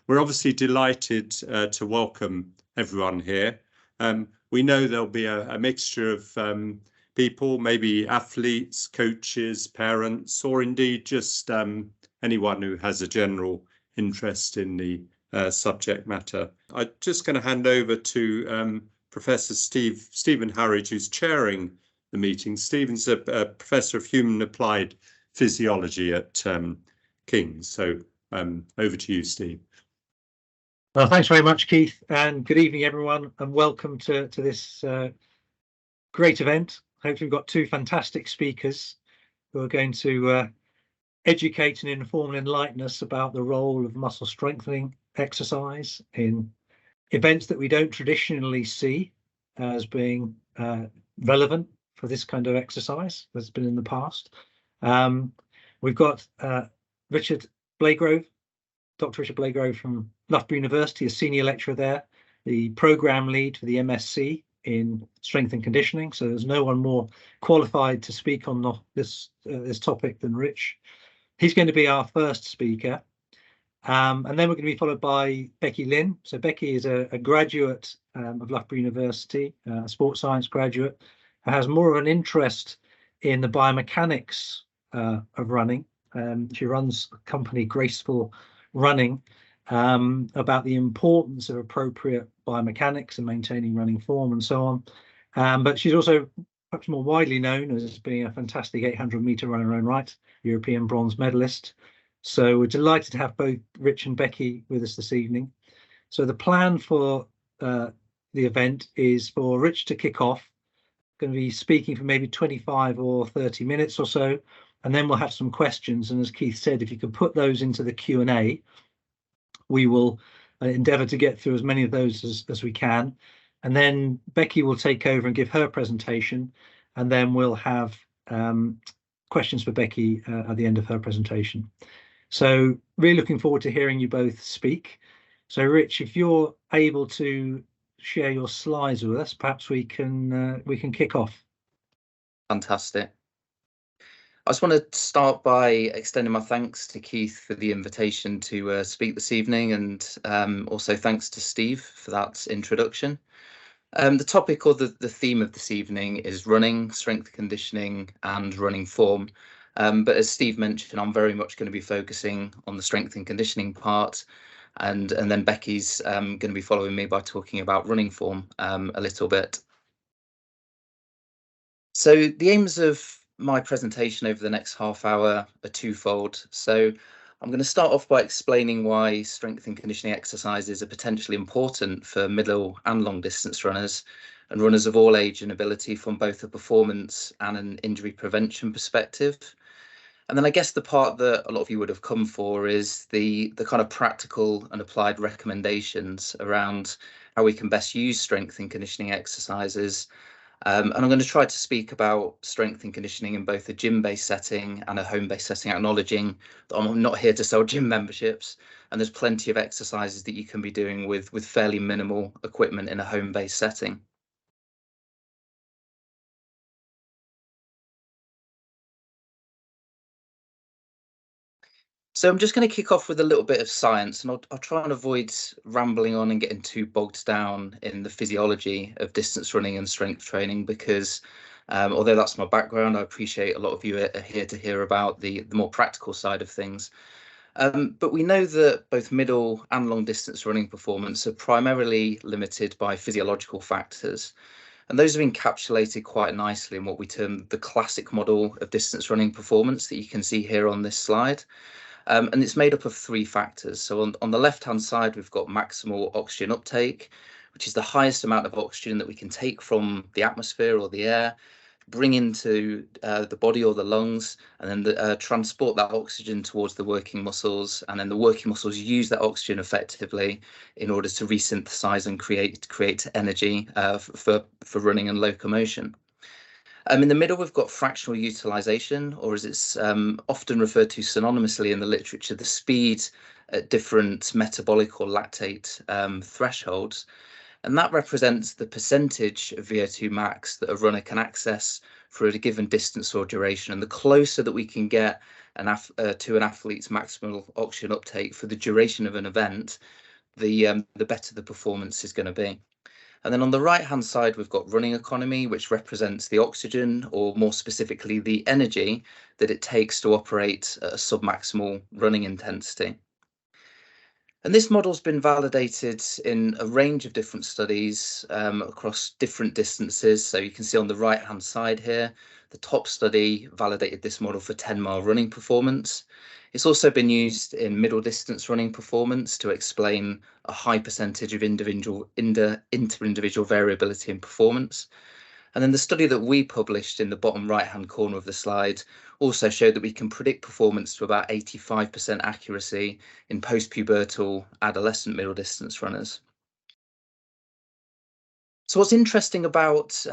we're obviously delighted to welcome everyone here. We know there'll be a mixture of people, maybe athletes, coaches, parents, or indeed just anyone who has a general interest in the subject matter. I'm just going to hand over to Professor Stephen Harriage, who's chairing the meeting. Stephen's a Professor of Human Applied Physiology at King's. So over to you, Steve. Well, thanks very much, Keith, and good evening, everyone, and welcome to this great event. Hopefully we've got two fantastic speakers who are going to educate and inform and enlighten us about the role of muscle strengthening exercise in events that we don't traditionally see as being relevant for this kind of exercise that's been in the past. We've got Richard Blagrove, Dr. Richard Blagrove from Loughborough University, a senior lecturer there, the program lead for the MSc in Strength and Conditioning. So there's no one more qualified to speak on this topic than Rich. He's going to be our first speaker. And then we're going to be followed by Becky Lynn. So Becky is a graduate of Loughborough University, a sports science graduate, who has more of an interest in the biomechanics of running. She runs a company, Graceful Running, about the importance of appropriate biomechanics and maintaining running form and so on. But she's also perhaps more widely known as being a fantastic 800-meter runner in her own right, European bronze medalist. So we're delighted to have both Rich and Becky with us this evening. So the plan for the event is for Rich to kick off, going to be speaking for maybe 25 or 30 minutes or so, and then we'll have some questions. And as Keith said, if you can put those into the Q&A, we will endeavour to get through as many of those as we can. And then Becky will take over and give her presentation, and then we'll have questions for Becky at the end of her presentation. So really looking forward to hearing you both speak. So Rich, if you're able to share your slides with us, perhaps we can kick off. Fantastic. I just want to start by extending my thanks to Keith for the invitation to speak this evening, and also thanks to Steve for that introduction. The topic or the theme of this evening is running, strength conditioning and running form. But as Steve mentioned, I'm very much going to be focusing on the strength and conditioning part, and then Becky's going to be following me by talking about running form a little bit. So the aims of my presentation over the next half hour are twofold. So I'm going to start off by explaining why strength and conditioning exercises are potentially important for middle and long distance runners and runners of all age and ability from both a performance and an injury prevention perspective. And then I guess the part that a lot of you would have come for is the kind of practical and applied recommendations around how we can best use strength and conditioning exercises. And I'm going to try to speak about strength and conditioning in both a gym-based setting and a home-based setting, acknowledging that I'm not here to sell gym memberships, and there's plenty of exercises that you can be doing with fairly minimal equipment in a home-based setting. So I'm just going to kick off with a little bit of science, and I'll try and avoid rambling on and getting too bogged down in the physiology of distance running and strength training, because although that's my background, I appreciate a lot of you are here to hear about the more practical side of things. But we know that both middle and long distance running performance are primarily limited by physiological factors. And those have encapsulated quite nicely in what we term the classic model of distance running performance that you can see here on this slide. And it's made up of three factors. So on the left-hand side, we've got maximal oxygen uptake, which is the highest amount of oxygen that we can take from the atmosphere or the air, bring into the body or the lungs, and then transport that oxygen towards the working muscles. And then the working muscles use that oxygen effectively in order to resynthesize and create energy for running and locomotion. In the middle, we've got fractional utilization, or as it's often referred to synonymously in the literature, the speed at different metabolic or lactate thresholds. And that represents the percentage of VO2 max that a runner can access for a given distance or duration. And the closer that we can get to an athlete's maximal oxygen uptake for the duration of an event, the better the performance is going to be. And then on the right hand side, we've got running economy, which represents the oxygen, or more specifically, the energy that it takes to operate at a submaximal running intensity. And this model's been validated in a range of different studies across different distances. So you can see on the right hand side here, the top study validated this model for 10-mile running performance. It's also been used in middle distance running performance to explain a high percentage of inter-individual variability in performance. And then the study that we published in the bottom right-hand corner of the slide also showed that we can predict performance to about 85% accuracy in post-pubertal adolescent middle distance runners. So what's interesting about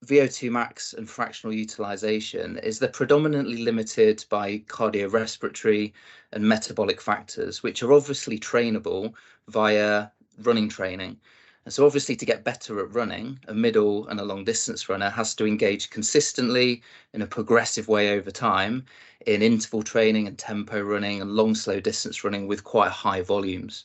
VO2 max and fractional utilization is they're predominantly limited by cardiorespiratory and metabolic factors, which are obviously trainable via running training. And so obviously to get better at running, a middle and a long distance runner has to engage consistently in a progressive way over time in interval training and tempo running and long slow distance running with quite high volumes.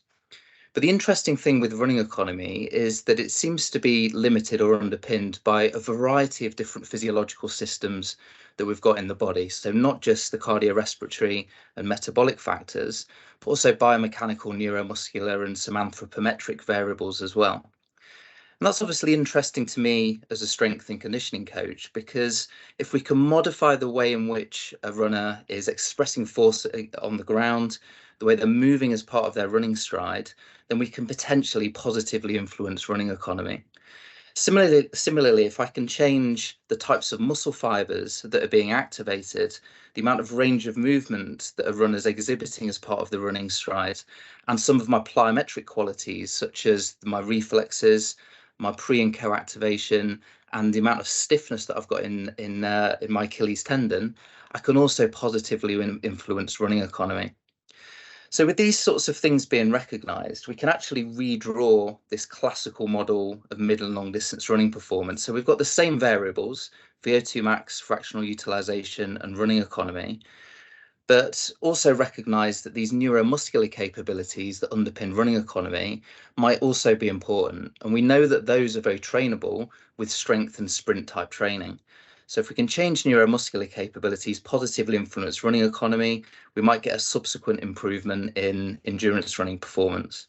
But the interesting thing with running economy is that it seems to be limited or underpinned by a variety of different physiological systems that we've got in the body. So not just the cardiorespiratory and metabolic factors, but also biomechanical, neuromuscular and some anthropometric variables as well. And that's obviously interesting to me as a strength and conditioning coach, because if we can modify the way in which a runner is expressing force on the ground, the way they're moving as part of their running stride, then we can potentially positively influence running economy. Similarly, if I can change the types of muscle fibers that are being activated, the amount of range of movement that a runner is exhibiting as part of the running stride, and some of my plyometric qualities, such as my reflexes, my pre and co-activation, and the amount of stiffness that I've got in my Achilles tendon, I can also positively influence running economy. So with these sorts of things being recognised, we can actually redraw this classical model of middle and long distance running performance. So we've got the same variables, VO2 max, fractional utilisation and running economy, but also recognise that these neuromuscular capabilities that underpin running economy might also be important. And we know that those are very trainable with strength and sprint type training. So if we can change neuromuscular capabilities, positively influence running economy, we might get a subsequent improvement in endurance running performance.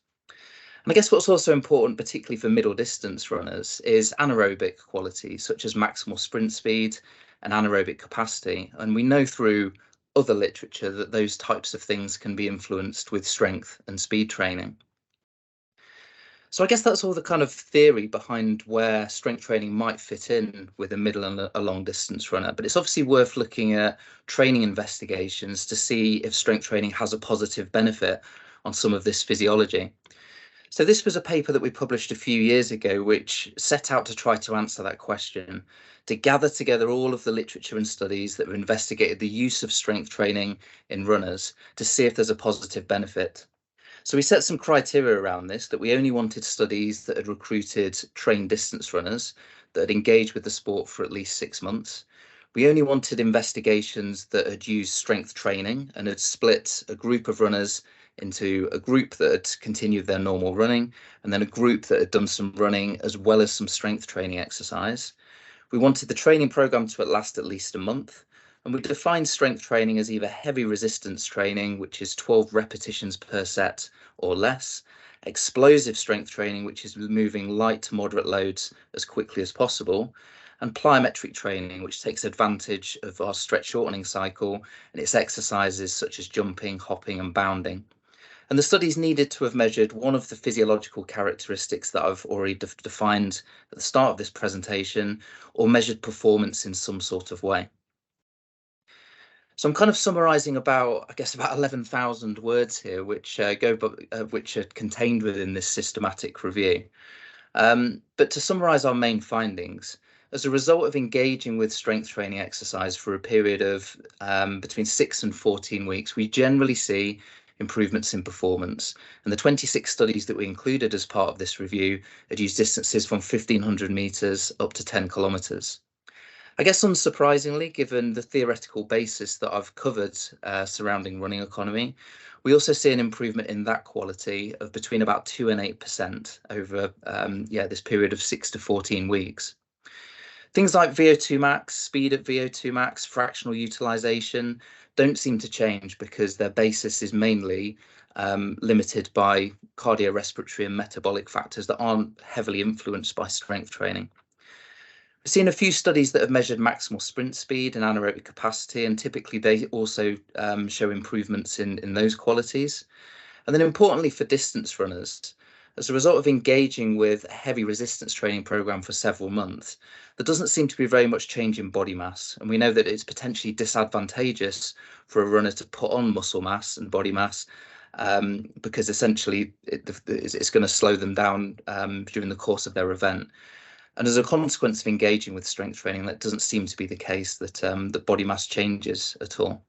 And I guess what's also important, particularly for middle distance runners, is anaerobic qualities such as maximal sprint speed and anaerobic capacity. And we know through other literature that those types of things can be influenced with strength and speed training. So I guess that's all the kind of theory behind where strength training might fit in with a middle and a long distance runner. But it's obviously worth looking at training investigations to see if strength training has a positive benefit on some of this physiology. So this was a paper that we published a few years ago, which set out to try to answer that question, to gather together all of the literature and studies that have investigated the use of strength training in runners to see if there's a positive benefit. So we set some criteria around this, that we only wanted studies that had recruited trained distance runners that had engaged with the sport for at least 6 months. We only wanted investigations that had used strength training and had split a group of runners into a group that had continued their normal running and then a group that had done some running as well as some strength training exercise. We wanted the training program to last at least a month. And we defined strength training as either heavy resistance training, which is 12 repetitions per set or less, explosive strength training, which is moving light to moderate loads as quickly as possible, and plyometric training, which takes advantage of our stretch shortening cycle and its exercises such as jumping, hopping and bounding. And the studies needed to have measured one of the physiological characteristics that I've already defined at the start of this presentation, or measured performance in some sort of way. So I'm kind of summarising about 11,000 words here, which which are contained within this systematic review. But to summarise our main findings, as a result of engaging with strength training exercise for a period of between 6 and 14 weeks, we generally see improvements in performance. And the 26 studies that we included as part of this review had used distances from 1,500 metres up to 10 kilometres. I guess unsurprisingly, given the theoretical basis that I've covered surrounding running economy, we also see an improvement in that quality of between about 2 and 8% over this period of 6 to 14 weeks. Things like VO2 max, speed at VO2 max, fractional utilization don't seem to change because their basis is mainly limited by cardiorespiratory and metabolic factors that aren't heavily influenced by strength training. We've seen a few studies that have measured maximal sprint speed and anaerobic capacity, and typically they also show improvements in those qualities. And then importantly for distance runners, as a result of engaging with a heavy resistance training program for several months, there doesn't seem to be very much change in body mass. And we know that it's potentially disadvantageous for a runner to put on muscle mass and body mass because essentially it's going to slow them down during the course of their event. And as a consequence of engaging with strength training, that doesn't seem to be the case, that the body mass changes at all.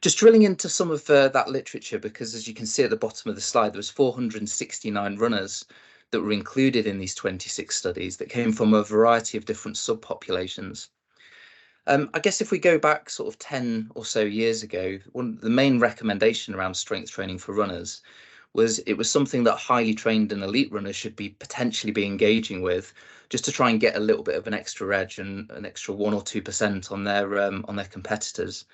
Just drilling into some of that literature, because as you can see at the bottom of the slide, there was 469 runners that were included in these 26 studies that came from a variety of different subpopulations. I guess if we go back sort of 10 or so years ago, the main recommendation around strength training for runners was it was something that highly trained and elite runners should be potentially be engaging with, just to try and get a little bit of an extra edge and an extra 1 or 2% on their competitors.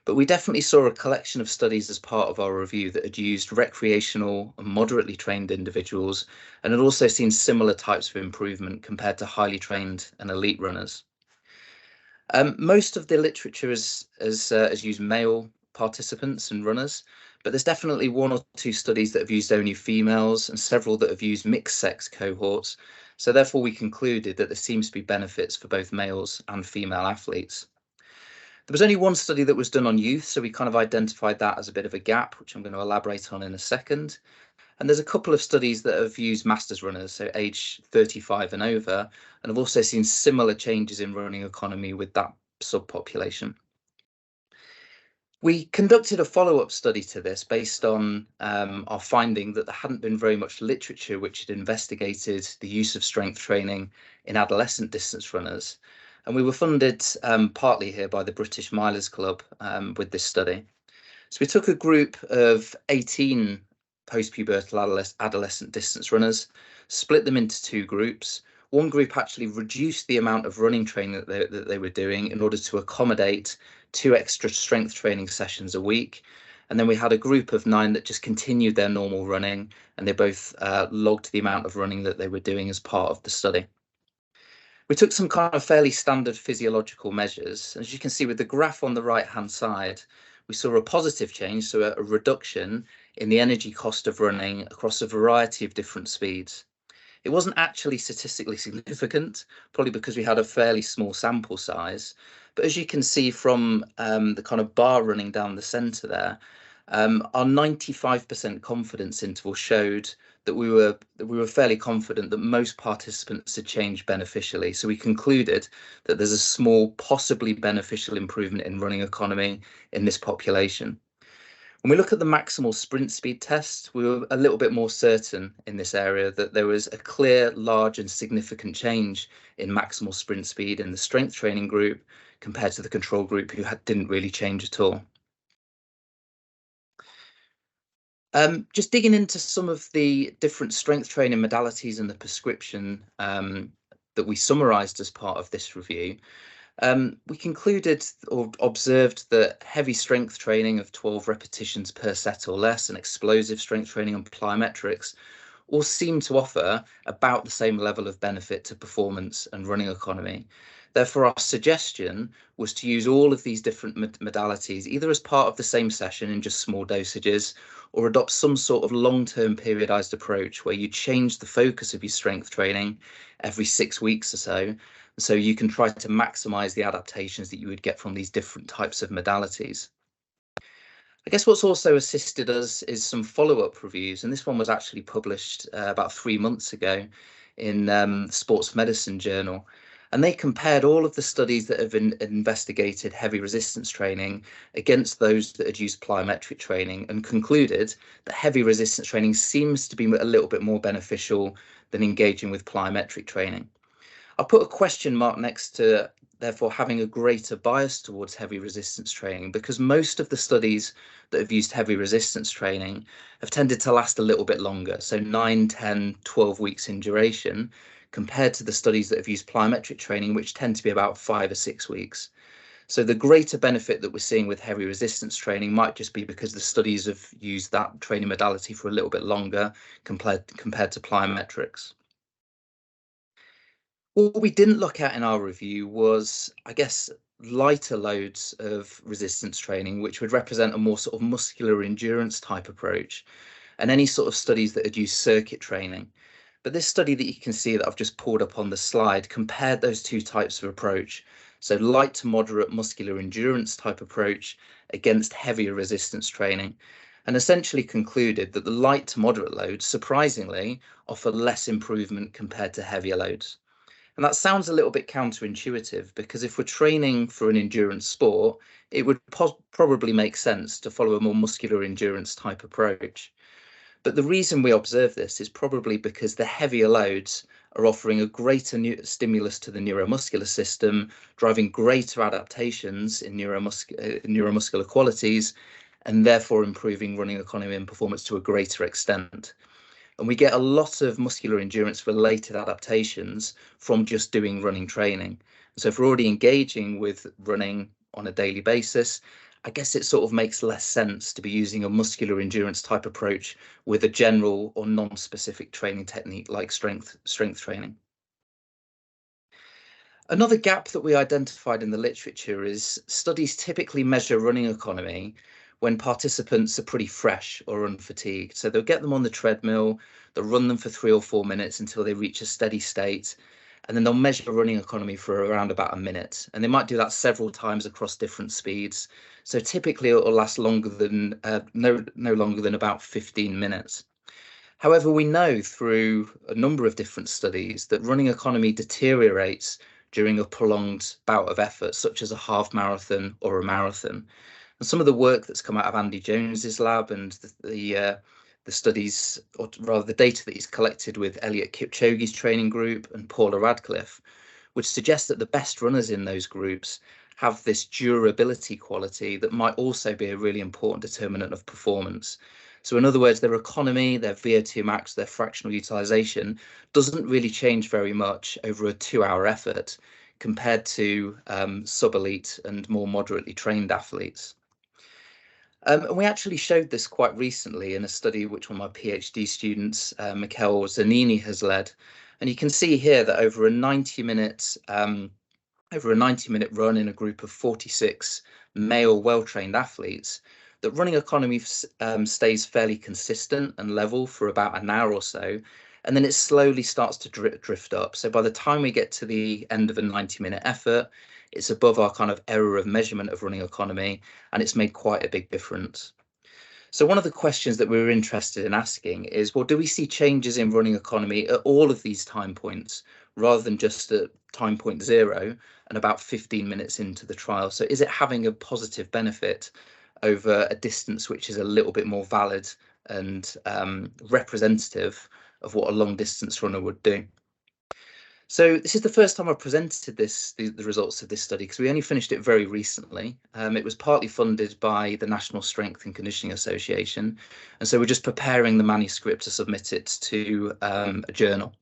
But we definitely saw a collection of studies as part of our review that had used recreational and moderately trained individuals, and had also seen similar types of improvement compared to highly trained and elite runners. Most of the literature has used male participants and runners, but there's definitely 1 or 2 studies that have used only females and several that have used mixed sex cohorts. So therefore we concluded that there seems to be benefits for both males and female athletes. There was only 1 study that was done on youth, so we kind of identified that as a bit of a gap, which I'm going to elaborate on in a second. And there's a couple of studies that have used masters runners, so age 35 and over, and have also seen similar changes in running economy with that subpopulation. We conducted a follow-up study to this based on our finding that there hadn't been very much literature which had investigated the use of strength training in adolescent distance runners. And we were funded partly here by the British Milers Club with this study. So we took a group of 18 post-pubertal adolescent distance runners, split them into 2 groups. One group actually reduced the amount of running training that they were doing in order to accommodate 2 extra strength training sessions a week. And then we had a group of 9 that just continued their normal running, and they both logged the amount of running that they were doing as part of the study. We took some kind of fairly standard physiological measures. As you can see with the graph on the right-hand side, we saw a positive change, so a reduction in the energy cost of running across a variety of different speeds. It wasn't actually statistically significant, probably because we had a fairly small sample size. But as you can see from the kind of bar running down the centre there, our 95% confidence interval showed that we were fairly confident that most participants had changed beneficially. So we concluded that there's a small, possibly beneficial improvement in running economy in this population. When we look at the maximal sprint speed test, we were a little bit more certain in this area that there was a clear, large and significant change in maximal sprint speed in the strength training group compared to the control group, who didn't really change at all. Just digging into some of the different strength training modalities and the prescription that we summarised as part of this review, we concluded or observed that heavy strength training of 12 repetitions per set or less and explosive strength training and plyometrics all seem to offer about the same level of benefit to performance and running economy. Therefore, our suggestion was to use all of these different modalities either as part of the same session in just small dosages, or adopt some sort of long-term periodized approach where you change the focus of your strength training every 6 weeks or so you can try to maximize the adaptations that you would get from these different types of modalities. I guess what's also assisted us is some follow-up reviews, and this one was actually published about 3 months ago in the Sports Medicine Journal. And they compared all of the studies that have investigated heavy resistance training against those that had used plyometric training, and concluded that heavy resistance training seems to be a little bit more beneficial than engaging with plyometric training. I put a question mark next to therefore having a greater bias towards heavy resistance training, because most of the studies that have used heavy resistance training have tended to last a little bit longer, so 9, 10, 12 weeks in duration, compared to the studies that have used plyometric training, which tend to be about 5 or 6 weeks. So the greater benefit that we're seeing with heavy resistance training might just be because the studies have used that training modality for a little bit longer compared to plyometrics. What we didn't look at in our review was, I guess, lighter loads of resistance training, which would represent a more sort of muscular endurance type approach, and any sort of studies that had used circuit training. But this study that you can see that I've just pulled up on the slide compared those two types of approach. So light to moderate muscular endurance type approach against heavier resistance training, and essentially concluded that the light to moderate loads, surprisingly, offer less improvement compared to heavier loads. And that sounds a little bit counterintuitive, because if we're training for an endurance sport, it would probably make sense to follow a more muscular endurance type approach. But the reason we observe this is probably because the heavier loads are offering a greater stimulus to the neuromuscular system, driving greater adaptations in neuromuscular qualities, and therefore improving running economy and performance to a greater extent. And we get a lot of muscular endurance related adaptations from just doing running training. So if we're already engaging with running on a daily basis, I guess it sort of makes less sense to be using a muscular endurance type approach with a general or non-specific training technique like strength training. Another gap that we identified in the literature is studies typically measure running economy when participants are pretty fresh or unfatigued. So they'll get them on the treadmill, they'll run them for 3 or 4 minutes until they reach a steady state, and then they'll measure running economy for around about a minute. And they might do that several times across different speeds. So typically it will last longer than no longer than about 15 minutes. However, we know through a number of different studies that running economy deteriorates during a prolonged bout of effort, such as a half marathon or a marathon. And some of the work that's come out of Andy Jones's lab and the studies, or rather the data that he's collected with Eliot Kipchoge's training group and Paula Radcliffe, would suggest that the best runners in those groups have this durability quality that might also be a really important determinant of performance. So in other words, their economy, their VO2 max, their fractional utilization doesn't really change very much over a 2-hour effort compared to sub-elite and more moderately trained athletes. And we actually showed this quite recently in a study which one of my PhD students, Mikhail Zanini, has led. And you can see here that over a 90-minute run in a group of 46 male well-trained athletes, that running economy stays fairly consistent and level for about an hour or so, and then it slowly starts to drift up. So by the time we get to the end of a 90-minute effort, it's above our kind of error of measurement of running economy, and it's made quite a big difference. So one of the questions that we were interested in asking is, well, do we see changes in running economy at all of these time points, rather than just at time point 0 and about 15 minutes into the trial? So is it having a positive benefit over a distance which is a little bit more valid and representative of what a long distance runner would do? So this is the first time I've presented the results of this study, because we only finished it very recently. It was partly funded by the National Strength and Conditioning Association, and so we're just preparing the manuscript to submit it to a journal.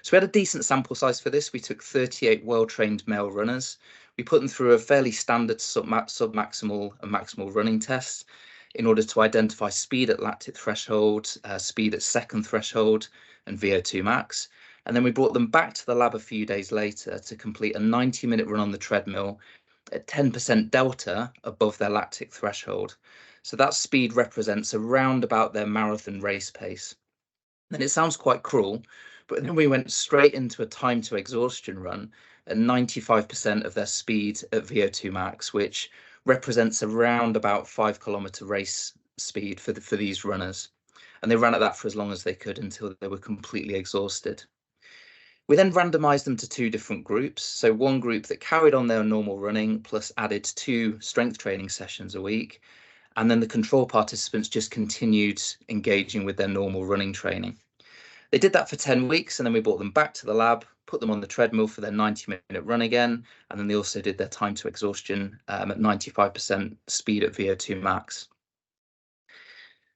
So we had a decent sample size for this. We took 38 well-trained male runners. We put them through a fairly standard sub-maximal and maximal running test in order to identify speed at lactic threshold, speed at second threshold, and VO2 max. And then we brought them back to the lab a few days later to complete a 90-minute run on the treadmill at 10% delta above their lactic threshold. So that speed represents around about their marathon race pace. And it sounds quite cruel, but then we went straight into a time to exhaustion run at 95% of their speed at VO2 max, which represents around about 5-kilometer race speed for these runners. And they ran at that for as long as they could until they were completely exhausted. We then randomized them to 2 different groups. So one group that carried on their normal running plus added 2 strength training sessions a week. And then the control participants just continued engaging with their normal running training. They did that for 10 weeks, and then we brought them back to the lab, put them on the treadmill for their 90-minute run again, and then they also did their time to exhaustion at 95% speed at VO2 max.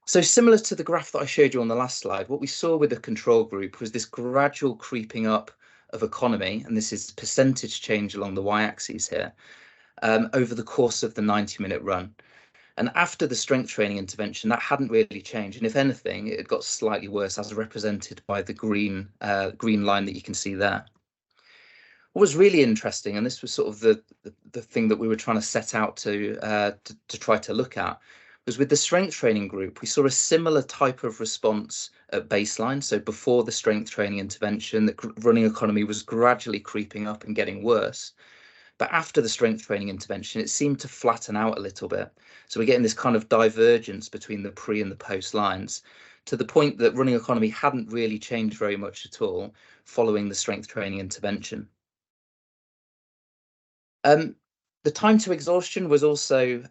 So similar to the graph that I showed you on the last slide, what we saw with the control group was this gradual creeping up of economy, and this is percentage change along the y-axis here, over the course of the 90-minute run. And after the strength training intervention, that hadn't really changed. And if anything, it got slightly worse, as represented by the green line that you can see there. What was really interesting, and this was sort of the thing that we were trying to set out to try to look at, was with the strength training group, we saw a similar type of response at baseline. So before the strength training intervention, the running economy was gradually creeping up and getting worse. But after the strength training intervention, it seemed to flatten out a little bit. So we're getting this kind of divergence between the pre and the post lines, to the point that running economy hadn't really changed very much at all following the strength training intervention. The time to exhaustion was also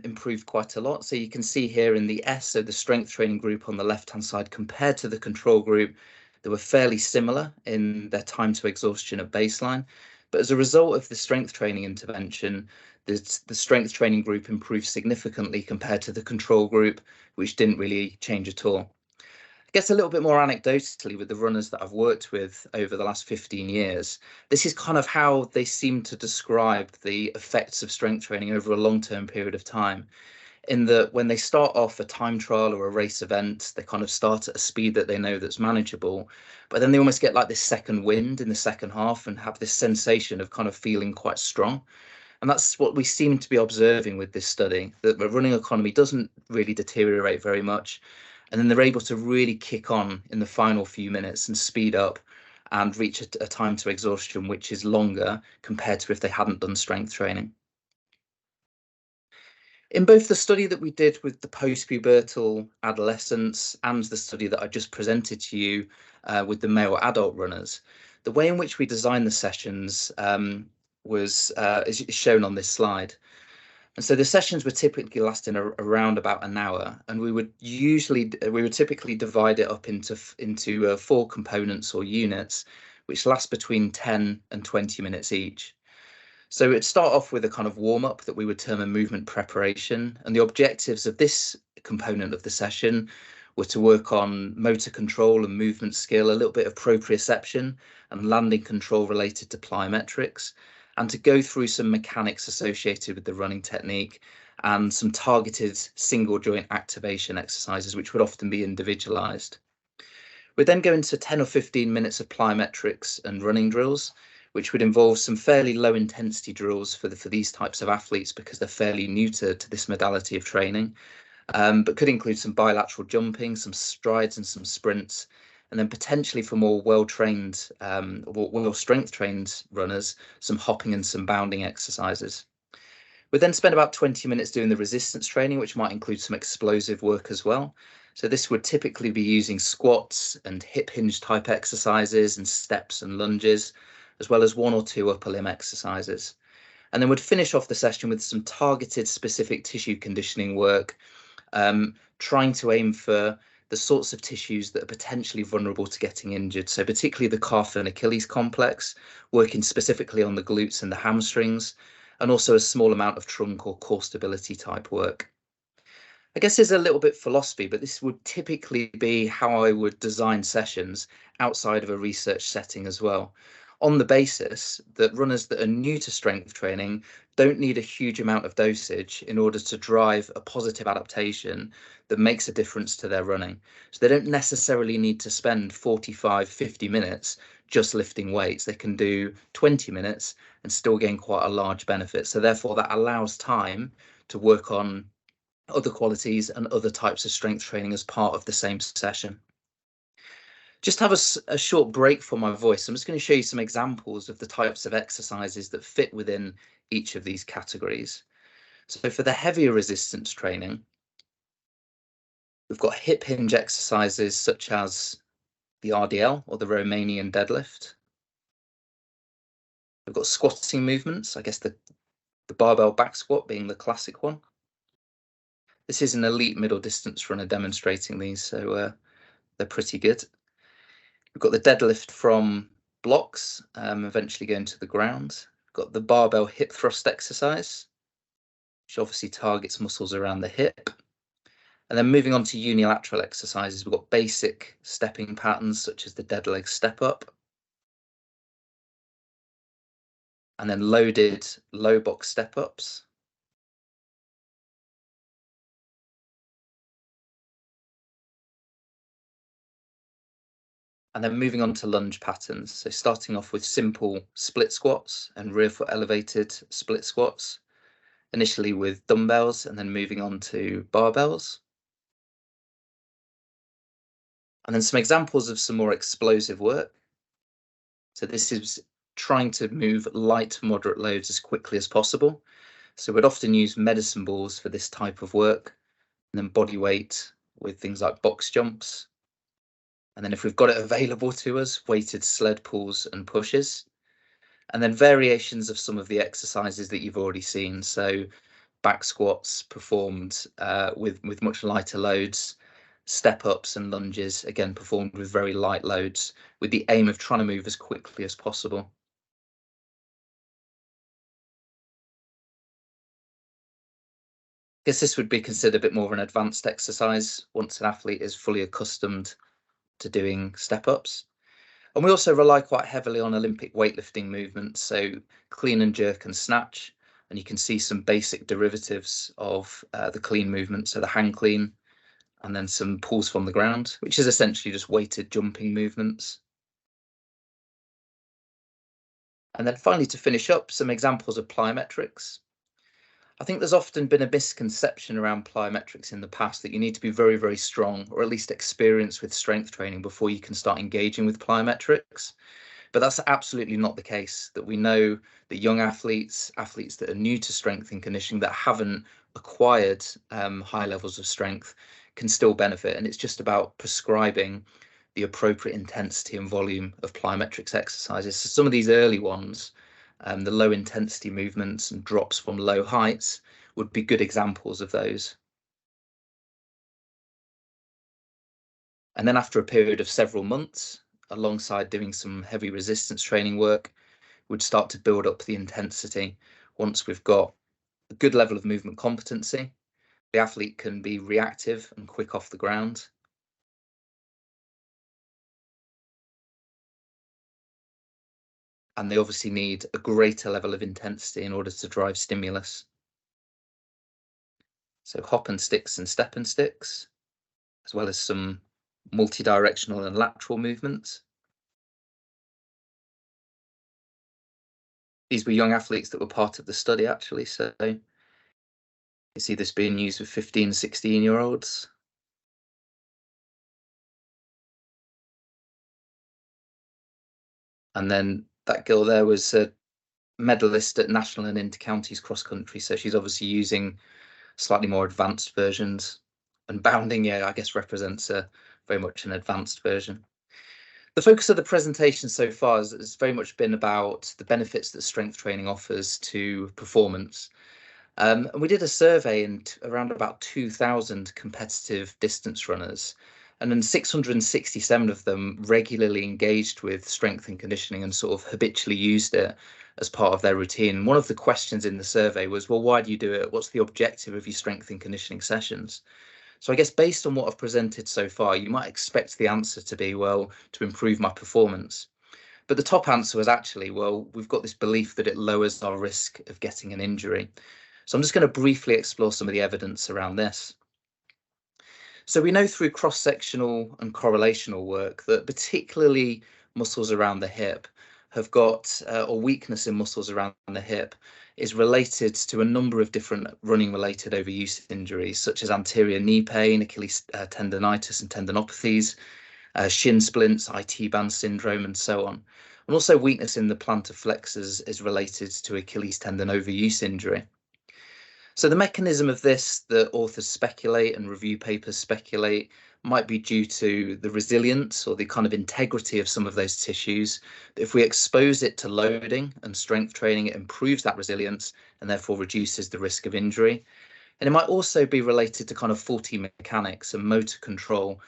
improved quite a lot. So you can see here in the S, so the strength training group on the left-hand side compared to the control group, they were fairly similar in their time to exhaustion at baseline. But as a result of the strength training intervention, the strength training group improved significantly compared to the control group, which didn't really change at all. I guess a little bit more anecdotally with the runners that I've worked with over the last 15 years, this is kind of how they seem to describe the effects of strength training over a long-term period of time. In that when they start off a time trial or a race event, they kind of start at a speed that they know that's manageable, but then they almost get like this second wind in the second half and have this sensation of kind of feeling quite strong. And that's what we seem to be observing with this study, that the running economy doesn't really deteriorate very much. And then they're able to really kick on in the final few minutes and speed up and reach a time to exhaustion, which is longer compared to if they hadn't done strength training. In both the study that we did with the post-pubertal adolescents and the study that I just presented to you with the male adult runners, the way in which we designed the sessions is shown on this slide. And so the sessions were typically lasting around about an hour, and we would typically divide it up into 4 components or units, which last between 10 and 20 minutes each. So it'd start off with a kind of warm-up that we would term a movement preparation, and the objectives of this component of the session were to work on motor control and movement skill, a little bit of proprioception and landing control related to plyometrics, and to go through some mechanics associated with the running technique and some targeted single joint activation exercises, which would often be individualized. We'd then go into 10 or 15 minutes of plyometrics and running drills, which would involve some fairly low intensity drills for these types of athletes because they're fairly new to this modality of training, but could include some bilateral jumping, some strides and some sprints, and then potentially for more well-trained, strength-trained runners, some hopping and some bounding exercises. We'd then spend about 20 minutes doing the resistance training, which might include some explosive work as well. So this would typically be using squats and hip hinge type exercises and steps and lunges, as well as 1 or 2 upper limb exercises. And then we'd finish off the session with some targeted specific tissue conditioning work, trying to aim for the sorts of tissues that are potentially vulnerable to getting injured. So particularly the calf and Achilles complex, working specifically on the glutes and the hamstrings, and also a small amount of trunk or core stability type work. I guess there's a little bit philosophy, but this would typically be how I would design sessions outside of a research setting as well, on the basis that runners that are new to strength training don't need a huge amount of dosage in order to drive a positive adaptation that makes a difference to their running. So they don't necessarily need to spend 45, 50 minutes just lifting weights. They can do 20 minutes and still gain quite a large benefit. So therefore that allows time to work on other qualities and other types of strength training as part of the same session. Just have a short break for my voice. I'm just going to show you some examples of the types of exercises that fit within each of these categories. So for the heavier resistance training, we've got hip hinge exercises such as the RDL or the Romanian deadlift. We've got squatting movements, I guess the barbell back squat being the classic one. This is an elite middle distance runner demonstrating these, so they're pretty good. We've got the deadlift from blocks, eventually going to the ground. We've got the barbell hip thrust exercise, which obviously targets muscles around the hip. And then moving on to unilateral exercises, we've got basic stepping patterns such as the dead leg step up. And then loaded low box step ups. And then moving on to lunge patterns. So starting off with simple split squats and rear foot elevated split squats, initially with dumbbells and then moving on to barbells. And then some examples of some more explosive work. So this is trying to move light, moderate loads as quickly as possible. So we'd often use medicine balls for this type of work, and then body weight with things like box jumps. And then if we've got it available to us, weighted sled pulls and pushes. And then variations of some of the exercises that you've already seen. So back squats performed with much lighter loads, step ups and lunges, again, performed with very light loads, with the aim of trying to move as quickly as possible. I guess this would be considered a bit more of an advanced exercise once an athlete is fully accustomed to doing step ups. And we also rely quite heavily on Olympic weightlifting movements, so clean and jerk and snatch. And you can see some basic derivatives of the clean movement, so the hang clean, and then some pulls from the ground, which is essentially just weighted jumping movements. And then finally, to finish up, some examples of plyometrics. I think there's often been a misconception around plyometrics in the past that you need to be very, very strong or at least experienced with strength training before you can start engaging with plyometrics. But that's absolutely not the case. That we know that young athletes that are new to strength and conditioning, that haven't acquired high levels of strength, can still benefit. And it's just about prescribing the appropriate intensity and volume of plyometrics exercises. So some of these early ones, the low intensity movements and drops from low heights, would be good examples of those. And then after a period of several months, alongside doing some heavy resistance training work, we'd start to build up the intensity. Once we've got a good level of movement competency, the athlete can be reactive and quick off the ground. And they obviously need a greater level of intensity in order to drive stimulus. So hop and sticks and step and sticks, as well as some multi-directional and lateral movements. These were young athletes that were part of the study, actually. So you see this being used with 15, 16-year-olds. And then that girl there was a medalist at national and inter-counties cross-country. So she's obviously using slightly more advanced versions. And bounding, yeah, I guess represents very much an advanced version. The focus of the presentation so far has very much been about the benefits that strength training offers to performance. And we did a survey in around about 2,000 competitive distance runners, and then 667 of them regularly engaged with strength and conditioning and sort of habitually used it as part of their routine. One of the questions in the survey was, well, why do you do it? What's the objective of your strength and conditioning sessions? So I guess based on what I've presented so far, you might expect the answer to be, well, to improve my performance. But the top answer was actually, well, we've got this belief that it lowers our risk of getting an injury. So I'm just going to briefly explore some of the evidence around this. So we know through cross-sectional and correlational work that particularly muscles around the hip have got, or weakness in muscles around the hip is related to a number of different running related overuse injuries, such as anterior knee pain, Achilles tendonitis and tendinopathies, shin splints, IT band syndrome, and so on. And also weakness in the plantar flexors is related to Achilles tendon overuse injury. So the mechanism of this that authors speculate and review papers speculate might be due to the resilience or the kind of integrity of some of those tissues. If we expose it to loading and strength training, it improves that resilience and therefore reduces the risk of injury. And it might also be related to kind of faulty mechanics and motor control,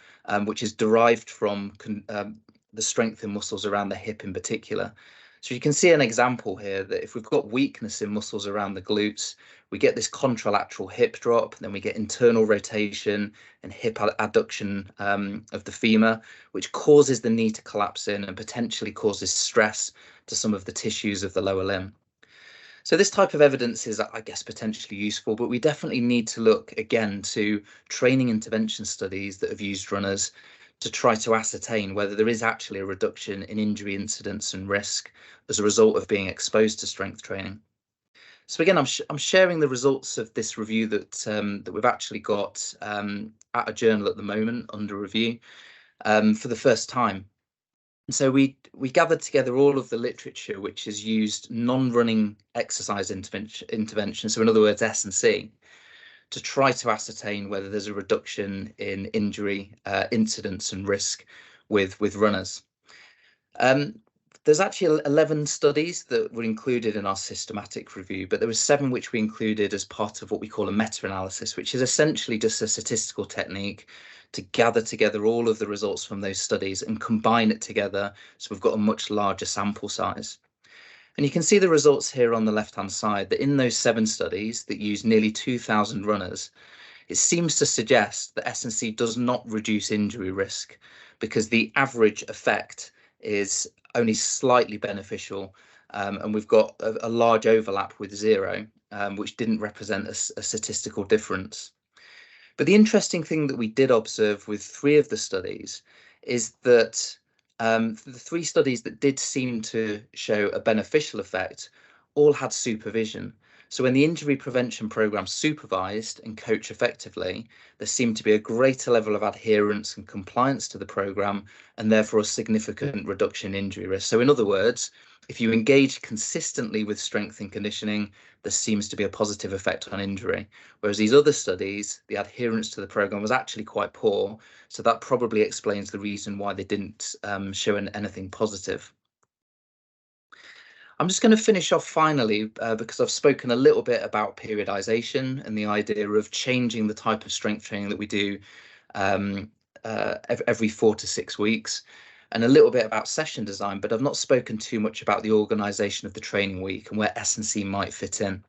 which is derived from the strength in muscles around the hip in particular. So you can see an example here that if we've got weakness in muscles around the glutes, we get this contralateral hip drop, then we get internal rotation and hip adduction of the femur, which causes the knee to collapse in and potentially causes stress to some of the tissues of the lower limb. So this type of evidence is, I guess, potentially useful, but we definitely need to look again to training intervention studies that have used runners to try to ascertain whether there is actually a reduction in injury incidence and risk as a result of being exposed to strength training. So again, I'm sharing the results of this review that we've actually got at a journal at the moment under review for the first time. And so we gathered together all of the literature which has used non-running exercise intervention, so in other words, S&C, to try to ascertain whether there's a reduction in injury incidence and risk with runners. There's actually 11 studies that were included in our systematic review, but there were 7 which we included as part of what we call a meta-analysis, which is essentially just a statistical technique to gather together all of the results from those studies and combine it together so we've got a much larger sample size. And you can see the results here on the left-hand side, that in those 7 studies that use nearly 2,000 runners, it seems to suggest that S&C does not reduce injury risk because the average effect is only slightly beneficial, and we've got a large overlap with 0, which didn't represent a statistical difference. But the interesting thing that we did observe with 3 of the studies is that the 3 studies that did seem to show a beneficial effect all had supervision. So when the injury prevention program supervised and coached effectively, there seemed to be a greater level of adherence and compliance to the program, and therefore a significant reduction in injury risk. So in other words, if you engage consistently with strength and conditioning, there seems to be a positive effect on injury. Whereas these other studies, the adherence to the program was actually quite poor. So that probably explains the reason why they didn't show anything positive. I'm just going to finish off finally because I've spoken a little bit about periodization and the idea of changing the type of strength training that we do every 4 to 6 weeks, and a little bit about session design, but I've not spoken too much about the organisation of the training week and where S&C might fit in.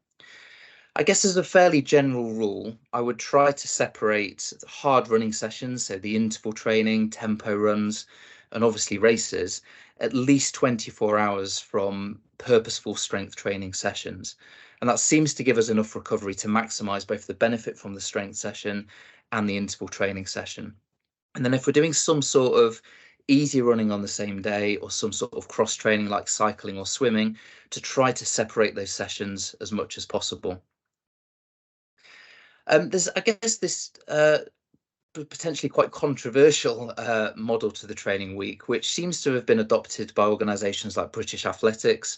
I guess as a fairly general rule, I would try to separate hard running sessions, so the interval training, tempo runs, and obviously races, at least 24 hours from purposeful strength training sessions. And that seems to give us enough recovery to maximise both the benefit from the strength session and the interval training session. And then if we're doing some sort of easy running on the same day or some sort of cross training like cycling or swimming, to try to separate those sessions as much as possible. There's, I guess, this potentially quite controversial model to the training week, which seems to have been adopted by organisations like British Athletics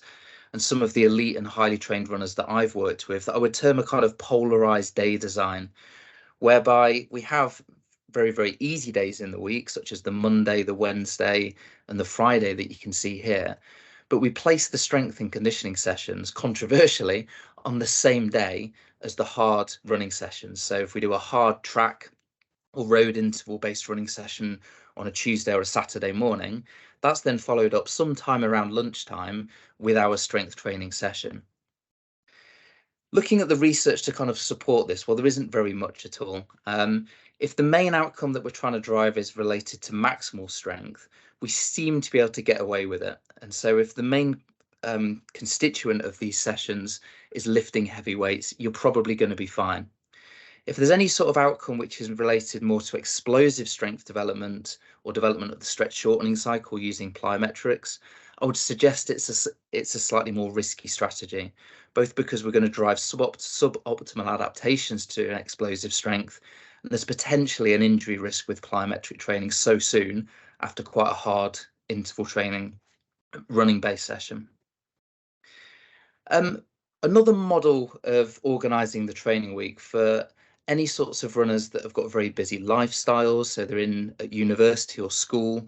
and some of the elite and highly trained runners that I've worked with, that I would term a kind of polarised day design, whereby we have very, very easy days in the week, such as the Monday, the Wednesday, and the Friday that you can see here. But we place the strength and conditioning sessions, controversially, on the same day as the hard running sessions. So if we do a hard track or road interval based running session on a Tuesday or a Saturday morning, that's then followed up sometime around lunchtime with our strength training session. Looking at the research to kind of support this, well, there isn't very much at all. If the main outcome that we're trying to drive is related to maximal strength, we seem to be able to get away with it. And so if the main constituent of these sessions is lifting heavy weights, you're probably going to be fine. If there's any sort of outcome which is related more to explosive strength development or development of the stretch shortening cycle using plyometrics, I would suggest it's a slightly more risky strategy, both because we're going to drive suboptimal adaptations to an explosive strength, and there's potentially an injury risk with plyometric training so soon after quite a hard interval training running based session. Another model of organising the training week for any sorts of runners that have got very busy lifestyles, so they're in at university or school,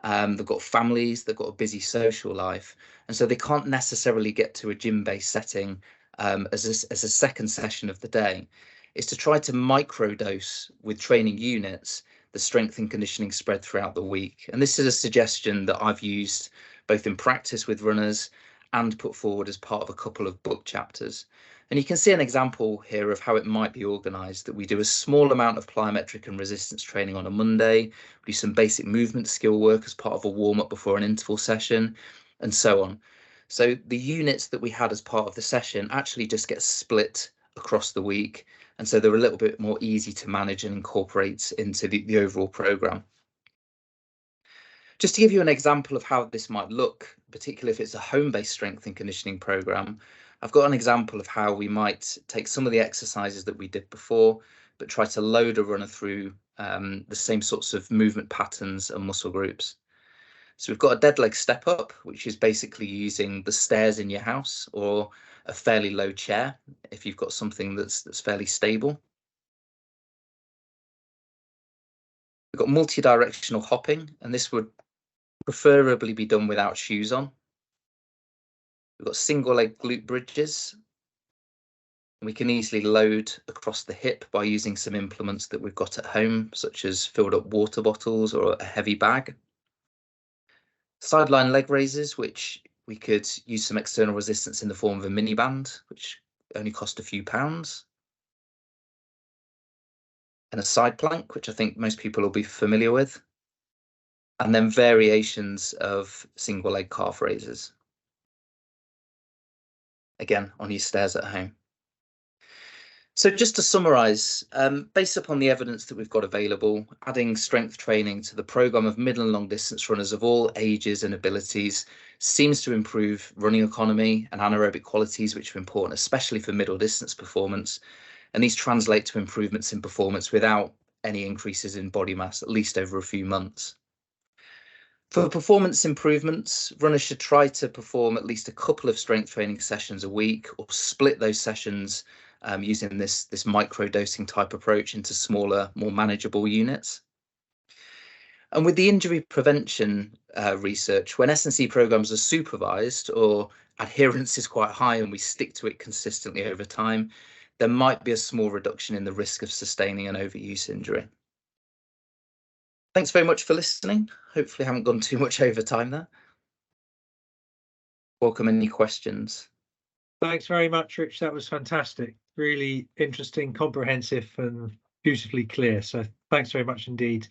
they've got families, they've got a busy social life, and so they can't necessarily get to a gym-based setting as a second session of the day, is to try to microdose with training units the strength and conditioning spread throughout the week. And this is a suggestion that I've used both in practice with runners and put forward as part of a couple of book chapters. And you can see an example here of how it might be organised, that we do a small amount of plyometric and resistance training on a Monday, we do some basic movement skill work as part of a warm-up before an interval session, and so on. So the units that we had as part of the session actually just get split across the week, and so they're a little bit more easy to manage and incorporate into the overall programme. Just to give you an example of how this might look, particularly if it's a home-based strength and conditioning programme, I've got an example of how we might take some of the exercises that we did before, but try to load a runner through the same sorts of movement patterns and muscle groups. So we've got a dead leg step up, which is basically using the stairs in your house or a fairly low chair if you've got something that's fairly stable. We've got multi-directional hopping, and this would preferably be done without shoes on. We've got single leg glute bridges. We can easily load across the hip by using some implements that we've got at home, such as filled up water bottles or a heavy bag. Sideline leg raises, which we could use some external resistance in the form of a mini band, which only cost a few pounds. And a side plank, which I think most people will be familiar with. And then variations of single leg calf raises. Again, on your stairs at home. So just to summarise, based upon the evidence that we've got available, adding strength training to the programme of middle and long distance runners of all ages and abilities seems to improve running economy and anaerobic qualities, which are important, especially for middle distance performance. And these translate to improvements in performance without any increases in body mass, at least over a few months. For performance improvements, runners should try to perform at least a couple of strength training sessions a week, or split those sessions using this micro dosing type approach into smaller, more manageable units. And with the injury prevention research, when S&C programs are supervised or adherence is quite high and we stick to it consistently over time, there might be a small reduction in the risk of sustaining an overuse injury. Thanks very much for listening. Hopefully I haven't gone too much over time there. Welcome any questions. Thanks very much, Rich. That was fantastic. Really interesting, comprehensive and beautifully clear. So thanks very much indeed.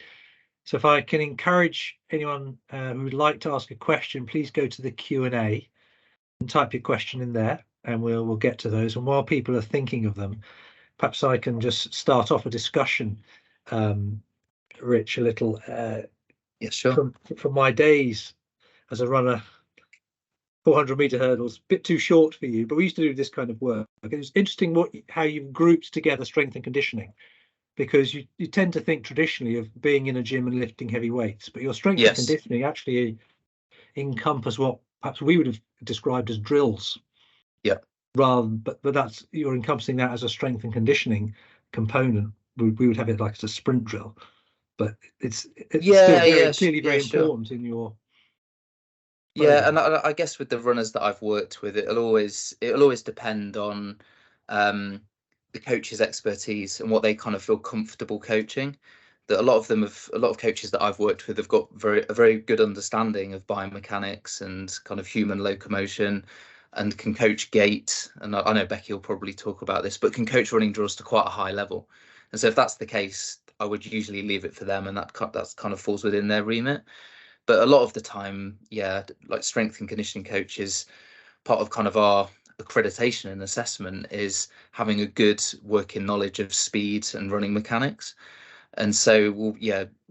So if I can encourage anyone who would like to ask a question, please go to the Q&A and type your question in there and we'll get to those. And while people are thinking of them, perhaps I can just start off a discussion, Rich, a little. Yeah, sure. From my days as a runner, 400-meter hurdles, a bit too short for you, but we used to do this kind of work. It was interesting how you've grouped together strength and conditioning, because you tend to think traditionally of being in a gym and lifting heavy weights, but your strength and conditioning actually encompass what perhaps we would have described as drills. Yeah. But you're encompassing that as a strength and conditioning component. We would have it like as a sprint drill, but it's still clearly very important in your. Yeah, and I guess with the runners that I've worked with, it'll always depend on the coach's expertise and what they kind of feel comfortable coaching. That a lot of coaches that I've worked with have got a very good understanding of biomechanics and kind of human locomotion, and can coach gait. And I know Becky will probably talk about this, but can coach running drills to quite a high level. And so if that's the case, I would usually leave it for them, and that kind of falls within their remit. But a lot of the time, yeah, like strength and conditioning coaches, part of kind of our accreditation and assessment is having a good working knowledge of speed and running mechanics. And so,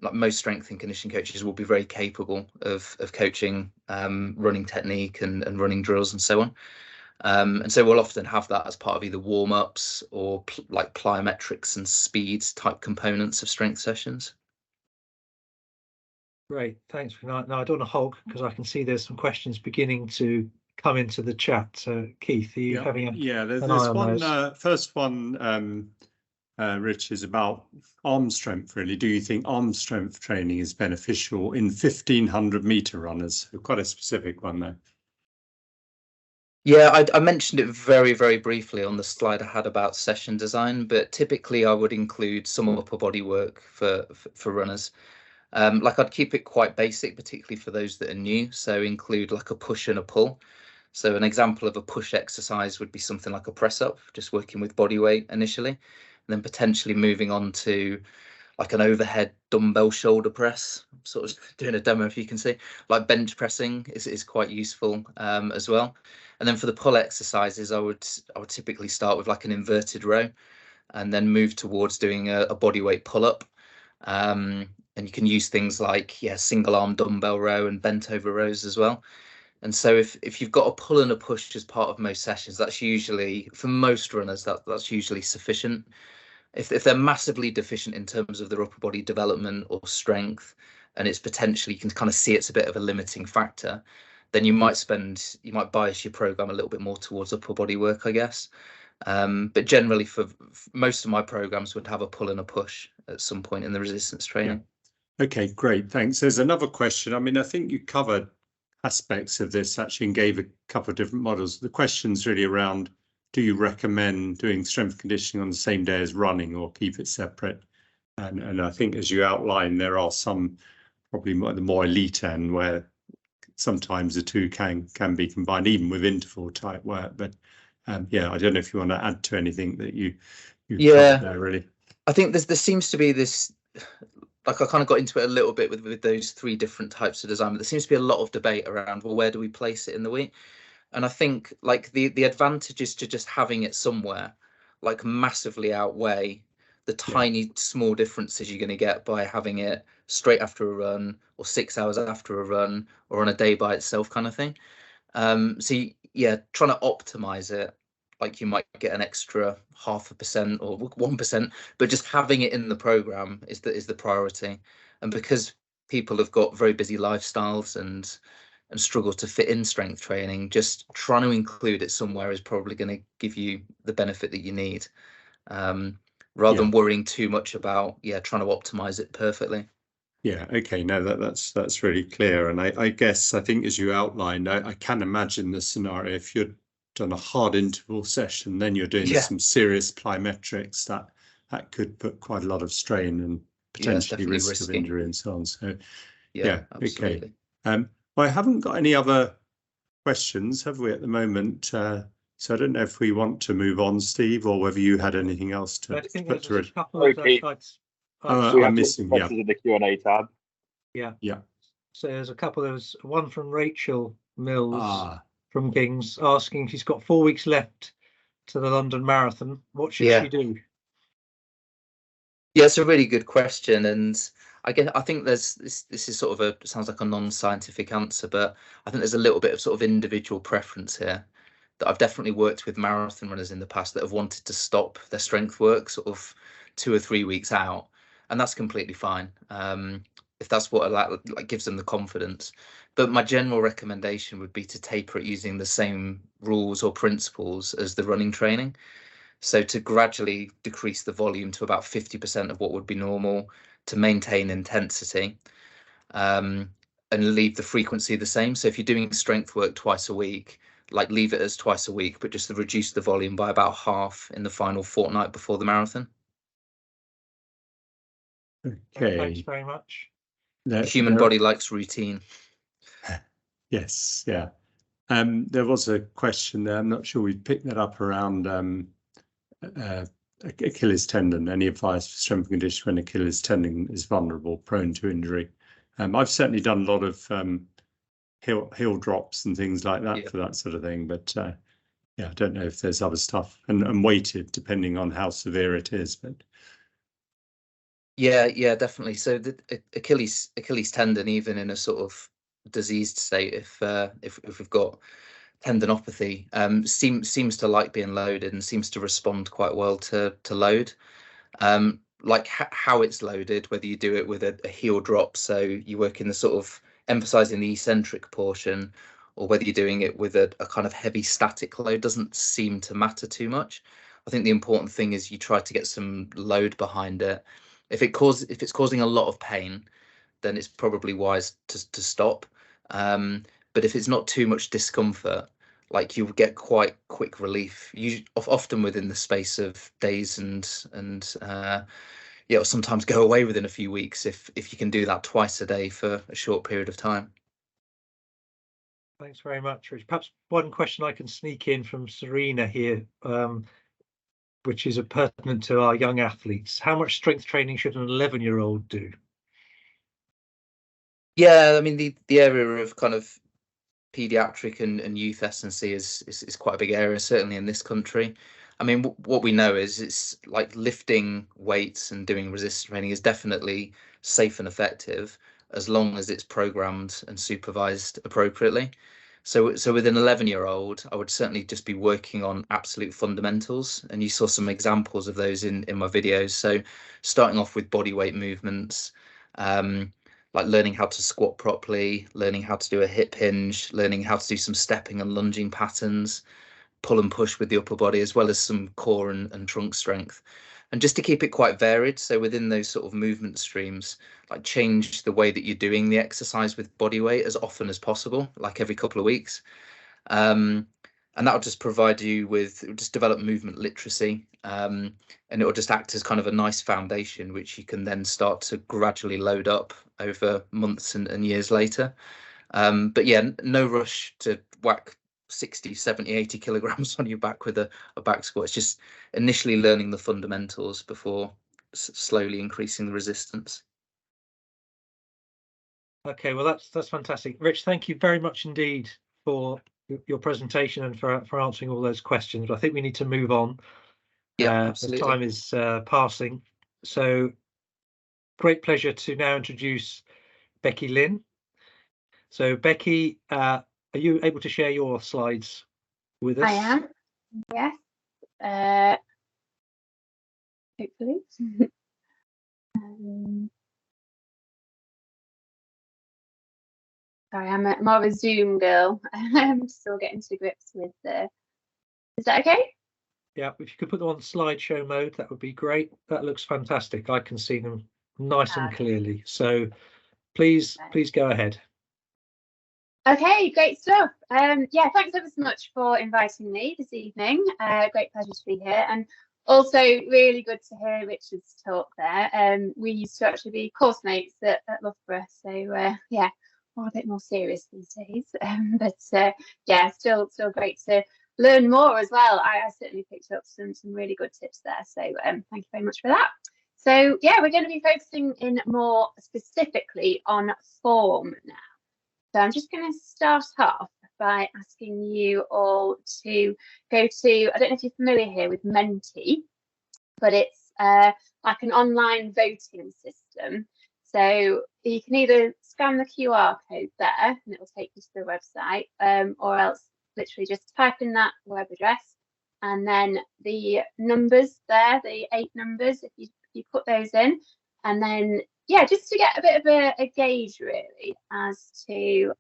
like most strength and conditioning coaches will be very capable of coaching running technique and running drills and so on. And so we'll often have that as part of either warm-ups or like plyometrics and speed type components of strength sessions. Great, thanks for that. Now I don't want to hog, because I can see there's some questions beginning to come into the chat. So Keith, are you having there's one first one, Rich, is about arm strength. Really, do you think arm strength training is beneficial in 1500-meter runners? Quite a specific one there. Yeah, I mentioned it very, very briefly on the slide I had about session design, but typically I would include some upper body work for runners. Like I'd keep it quite basic, particularly for those that are new. So include like a push and a pull. So an example of a push exercise would be something like a press up, just working with body weight initially, and then potentially moving on to like an overhead dumbbell shoulder press. Sort of doing a demo if you can see. Like bench pressing is quite useful as well. And then for the pull exercises, I would typically start with like an inverted row, and then move towards doing a body weight pull up. And you can use things like single arm dumbbell row and bent over rows as well. And so if you've got a pull and a push as part of most sessions, that's usually, for most runners, that's usually sufficient. If they're massively deficient in terms of their upper body development or strength, and it's potentially, you can kind of see it's a bit of a limiting factor, then you might bias your program a little bit more towards upper body work, I guess. But generally, for most of my programs would have a pull and a push at some point in the resistance training. Yeah. Okay, great, thanks. There's another question. I mean, I think you covered aspects of this actually and gave a couple of different models. The question's really around, do you recommend doing strength conditioning on the same day as running or keep it separate? And I think, as you outlined, there are some, probably the more elite end, where sometimes the two can be combined, even with interval type work. But yeah, I don't know if you want to add to anything that you covered there, really. I think there seems to be this, like I kind of got into it a little bit with those three different types of design, but there seems to be a lot of debate around, well, where do we place it in the week? And I think like the advantages to just having it somewhere like massively outweigh the tiny small differences you're going to get by having it straight after a run or 6 hours after a run or on a day by itself kind of thing. So yeah, trying to optimize it, like you might get an extra 0.5% or 1%, but just having it in the program is the priority. And because people have got very busy lifestyles and struggle to fit in strength training, just trying to include it somewhere is probably going to give you the benefit that you need, rather than worrying too much about trying to optimize it perfectly. Yeah, okay, no, that's really clear. And I guess, I think as you outlined, I can imagine the scenario if you're done a hard interval session, then you're doing some serious plyometrics, that could put quite a lot of strain and potentially risk of injury and so on. So yeah, absolutely. Okay. Well, I haven't got any other questions, have we, at the moment? So I don't know if we want to move on, Steve, or whether you had anything else to put to it. I'm missing in the Q&A tab. Yeah. So there's a couple. There's one from Rachel Mills from Kings asking, she's got 4 weeks left to the London Marathon. What should she do? Yeah, it's a really good question, and I think there's this is sort of sounds like a non-scientific answer, but I think there's a little bit of sort of individual preference here. That I've definitely worked with marathon runners in the past that have wanted to stop their strength work sort of 2 or 3 weeks out, and that's completely fine if that's what like gives them the confidence. But my general recommendation would be to taper it using the same rules or principles as the running training. So to gradually decrease the volume to about 50% of what would be normal, to maintain intensity, and leave the frequency the same. So if you're doing strength work twice a week, like leave it as twice a week, but just to reduce the volume by about half in the final fortnight before the marathon. Okay. Thanks very much. The human body likes routine. Yes, yeah. There was a question there, I'm not sure we picked that up, around Achilles tendon. Any advice for strength and conditioning when Achilles tendon is vulnerable, prone to injury? I've certainly done a lot of heel drops and things like that for that sort of thing, but yeah, I don't know if there's other stuff, and weighted depending on how severe it is. But yeah, definitely. So the Achilles tendon, even in a sort of diseased state, if we've got tendinopathy, seems to like being loaded and seems to respond quite well to load. Like how it's loaded, whether you do it with a heel drop, so you work in the sort of emphasizing the eccentric portion, or whether you're doing it with a kind of heavy static load, doesn't seem to matter too much. I think the important thing is you try to get some load behind it. If it's causing a lot of pain, then it's probably wise to stop. But if it's not too much discomfort, like you get quite quick relief, often within the space of days, and yeah, it'll sometimes go away within a few weeks if you can do that twice a day for a short period of time. Thanks very much, Rich. Perhaps one question I can sneak in from Serena here, which is pertinent to our young athletes. How much strength training should an 11-year-old do? Yeah, I mean, the area of kind of pediatric and youth S&C is quite a big area, certainly in this country. I mean, what we know is it's like lifting weights and doing resistance training is definitely safe and effective as long as it's programmed and supervised appropriately. So with an 11-year-old, I would certainly just be working on absolute fundamentals, and you saw some examples of those in my videos. So starting off with body weight movements, like learning how to squat properly, learning how to do a hip hinge, learning how to do some stepping and lunging patterns, pull and push with the upper body, as well as some core and trunk strength. And just to keep it quite varied, so within those sort of movement streams, like change the way that you're doing the exercise with body weight as often as possible, like every couple of weeks. And that'll just provide you with, just develop movement literacy, and it will just act as kind of a nice foundation, which you can then start to gradually load up over months and years later. But yeah, no rush to whack 60, 70, 80 kilograms on your back with a back squat. It's just initially learning the fundamentals before slowly increasing the resistance. Okay, well, that's fantastic. Rich, thank you very much indeed for your presentation and for answering all those questions. But I think we need to move on. Yeah, as time is passing. So great pleasure to now introduce Becky Lynn. So Becky, are you able to share your slides with us? I am, yes. Hopefully. Sorry, I'm more of a Zoom girl. I'm still getting to grips with the. Is that okay? Yeah, if you could put them on slideshow mode, that would be great. That looks fantastic. I can see them nice and clearly. So please go ahead. Okay, great stuff. Yeah, thanks ever so much for inviting me this evening. Great pleasure to be here, and also really good to hear Richard's talk there. We used to actually be course mates at Loughborough, so yeah, all a bit more serious these days. But yeah, still great to learn more as well. I certainly picked up some really good tips there, so thank you very much for that. So yeah, we're going to be focusing in more specifically on form now. So I'm just going to start off by asking you all to go to, I don't know if you're familiar here with Menti, but it's like an online voting system. So you can either scan the QR code there and it will take you to the website, or else literally just type in that web address and then the numbers there, the 8 numbers, if you put those in, and then yeah, just to get a bit of a gauge really as to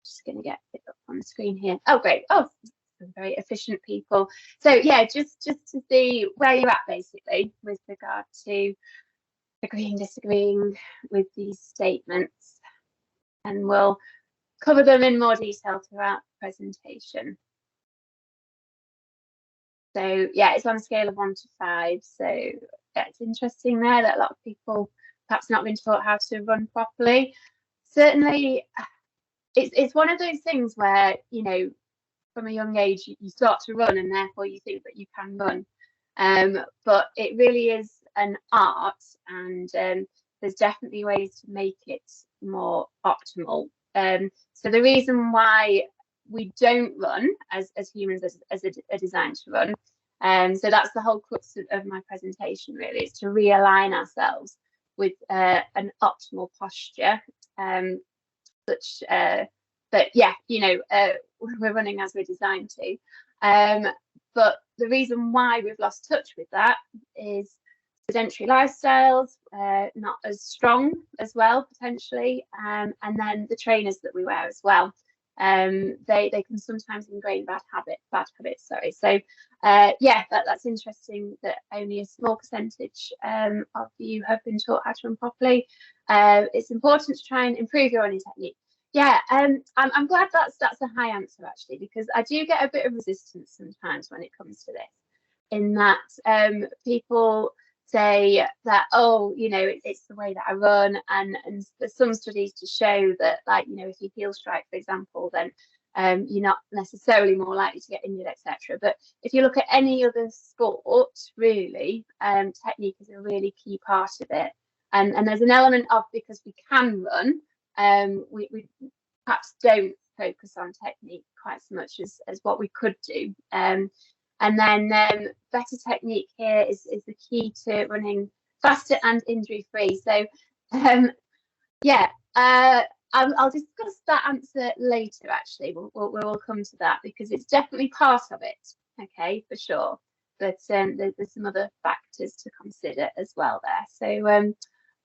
just going to get it up on the screen here. Oh great, oh, very efficient people. So yeah, just to see where you're at basically with regard to agreeing, disagreeing with these statements, and we'll cover them in more detail throughout the presentation. So yeah, it's on a scale of 1 to 5. So that's interesting there that a lot of people perhaps not been taught how to run properly. Certainly, it's one of those things where, you know, from a young age you start to run and therefore you think that you can run. But it really is an art, and there's definitely ways to make it more optimal. So the reason why we don't run as humans are designed to run, so that's the whole crux of my presentation really, is to realign ourselves with an optimal posture, such that yeah, you know, we're running as we're designed to. But the reason why we've lost touch with that is sedentary lifestyles, not as strong as well potentially, and then the trainers that we wear as well. They can sometimes ingrain bad habits. Sorry. So yeah, that's interesting that only a small percentage of you have been taught how to run properly. It's important to try and improve your running technique. Yeah, I'm glad that's a high answer actually, because I do get a bit of resistance sometimes when it comes to this, in that people say that, oh, you know, it's the way that I run, and there's some studies to show that, like, you know, if you heel strike, for example, then you're not necessarily more likely to get injured, etc. But if you look at any other sport, really, technique is a really key part of it, and there's an element of, because we can run, we perhaps don't focus on technique quite so much as what we could do. And then better technique here is the key to running faster and injury free. So yeah, I'll discuss that answer later. Actually, we'll come to that, because it's definitely part of it. Okay, for sure. But there's some other factors to consider as well there. So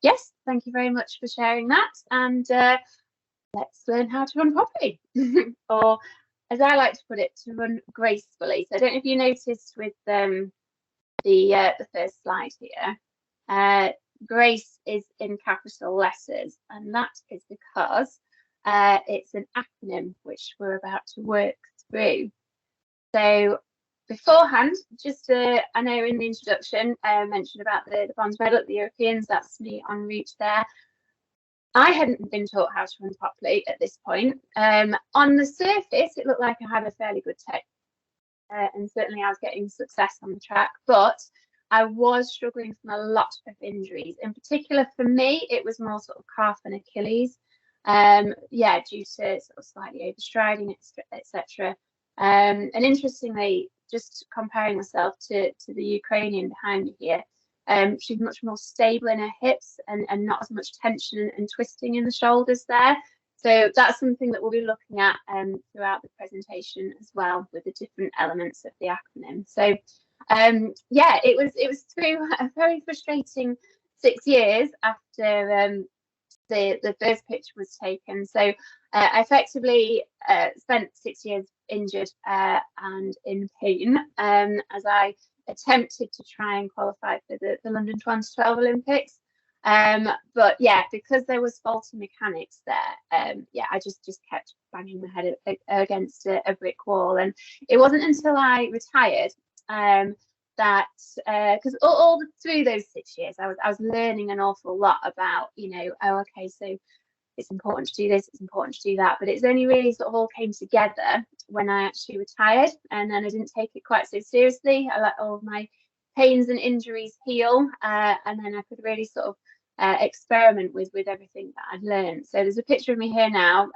yes, thank you very much for sharing that. And let's learn how to run properly, or as I like to put it, to run gracefully. So I don't know if you noticed with the first slide here, grace is in capital letters, and that is because it's an acronym which we're about to work through. So beforehand, just I know in the introduction I mentioned about the bronze medal at the Europeans. That's me en route there. I hadn't been taught how to run properly at this point. On the surface, it looked like I had a fairly good tech, and certainly I was getting success on the track, but I was struggling from a lot of injuries. In particular, for me, it was more sort of calf and Achilles. Yeah, due to sort of slightly overstriding, etc. And interestingly, just comparing myself to the Ukrainian behind me here, she's much more stable in her hips and not as much tension and twisting in the shoulders there. So that's something that we'll be looking at throughout the presentation as well, with the different elements of the acronym. So yeah, it was through a very frustrating 6 years after the first picture was taken. So I effectively spent 6 years injured and in pain as I attempted to try and qualify for the London 2012 Olympics. But yeah, because there was faulty mechanics there, yeah, I just kept banging my head against a brick wall. And it wasn't until I retired that, because all through those 6 years, I was learning an awful lot about, you know, oh, okay, so it's important to do this, it's important to do that. But it's only really sort of all came together when I actually retired, and then I didn't take it quite so seriously. I let all of my pains and injuries heal, and then I could really sort of experiment with everything that I'd learned. So there's a picture of me here now.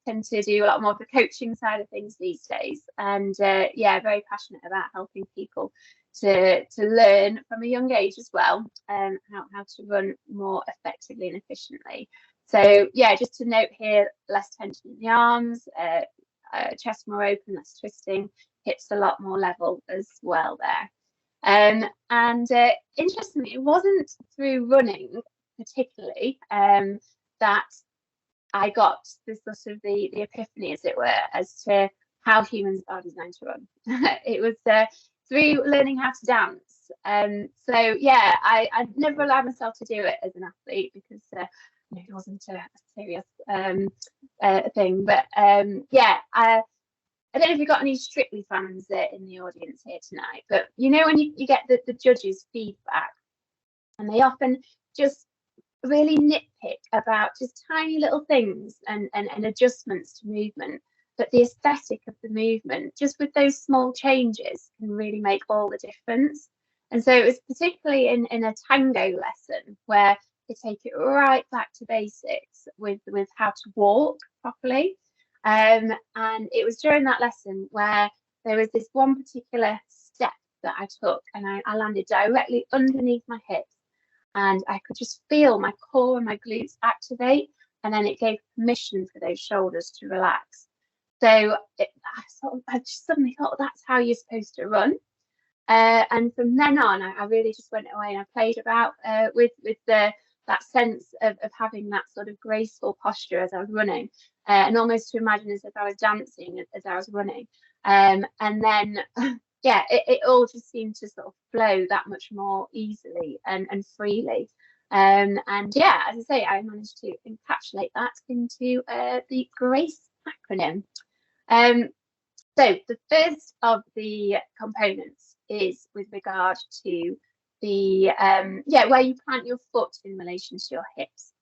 Tend to do a lot more of the coaching side of things these days, and yeah, very passionate about helping people to learn from a young age as well, how to run more effectively and efficiently. So yeah, just to note here, less tension in the arms, chest more open, less twisting, hips a lot more level as well there. And interestingly, it wasn't through running particularly that I got this sort of the epiphany, as it were, as to how humans are designed to run. It was through learning how to dance. So yeah, I never allowed myself to do it as an athlete, because it wasn't a serious thing. But yeah, I don't know if you've got any Strictly fans in the audience here tonight, but you know, when you get the judges' feedback, and they often just really nitpick about just tiny little things and adjustments to movement, but the aesthetic of the movement, just with those small changes, can really make all the difference. And so it was particularly in a tango lesson where they take it right back to basics with how to walk properly. And it was during that lesson where there was this one particular step that I took, and I landed directly underneath my hips, and I could just feel my core and my glutes activate, and then it gave permission for those shoulders to relax. So I just suddenly thought, that's how you're supposed to run. And from then on, I really just went away and I played about with that sense of having that sort of graceful posture as I was running, and almost to imagine as if I was dancing as I was running. And then yeah, it all just seemed to sort of flow that much more easily and freely. And yeah, as I say, I managed to encapsulate that into the GRACE acronym. So the first of the components is with regard to the where you plant your foot in relation to your hips.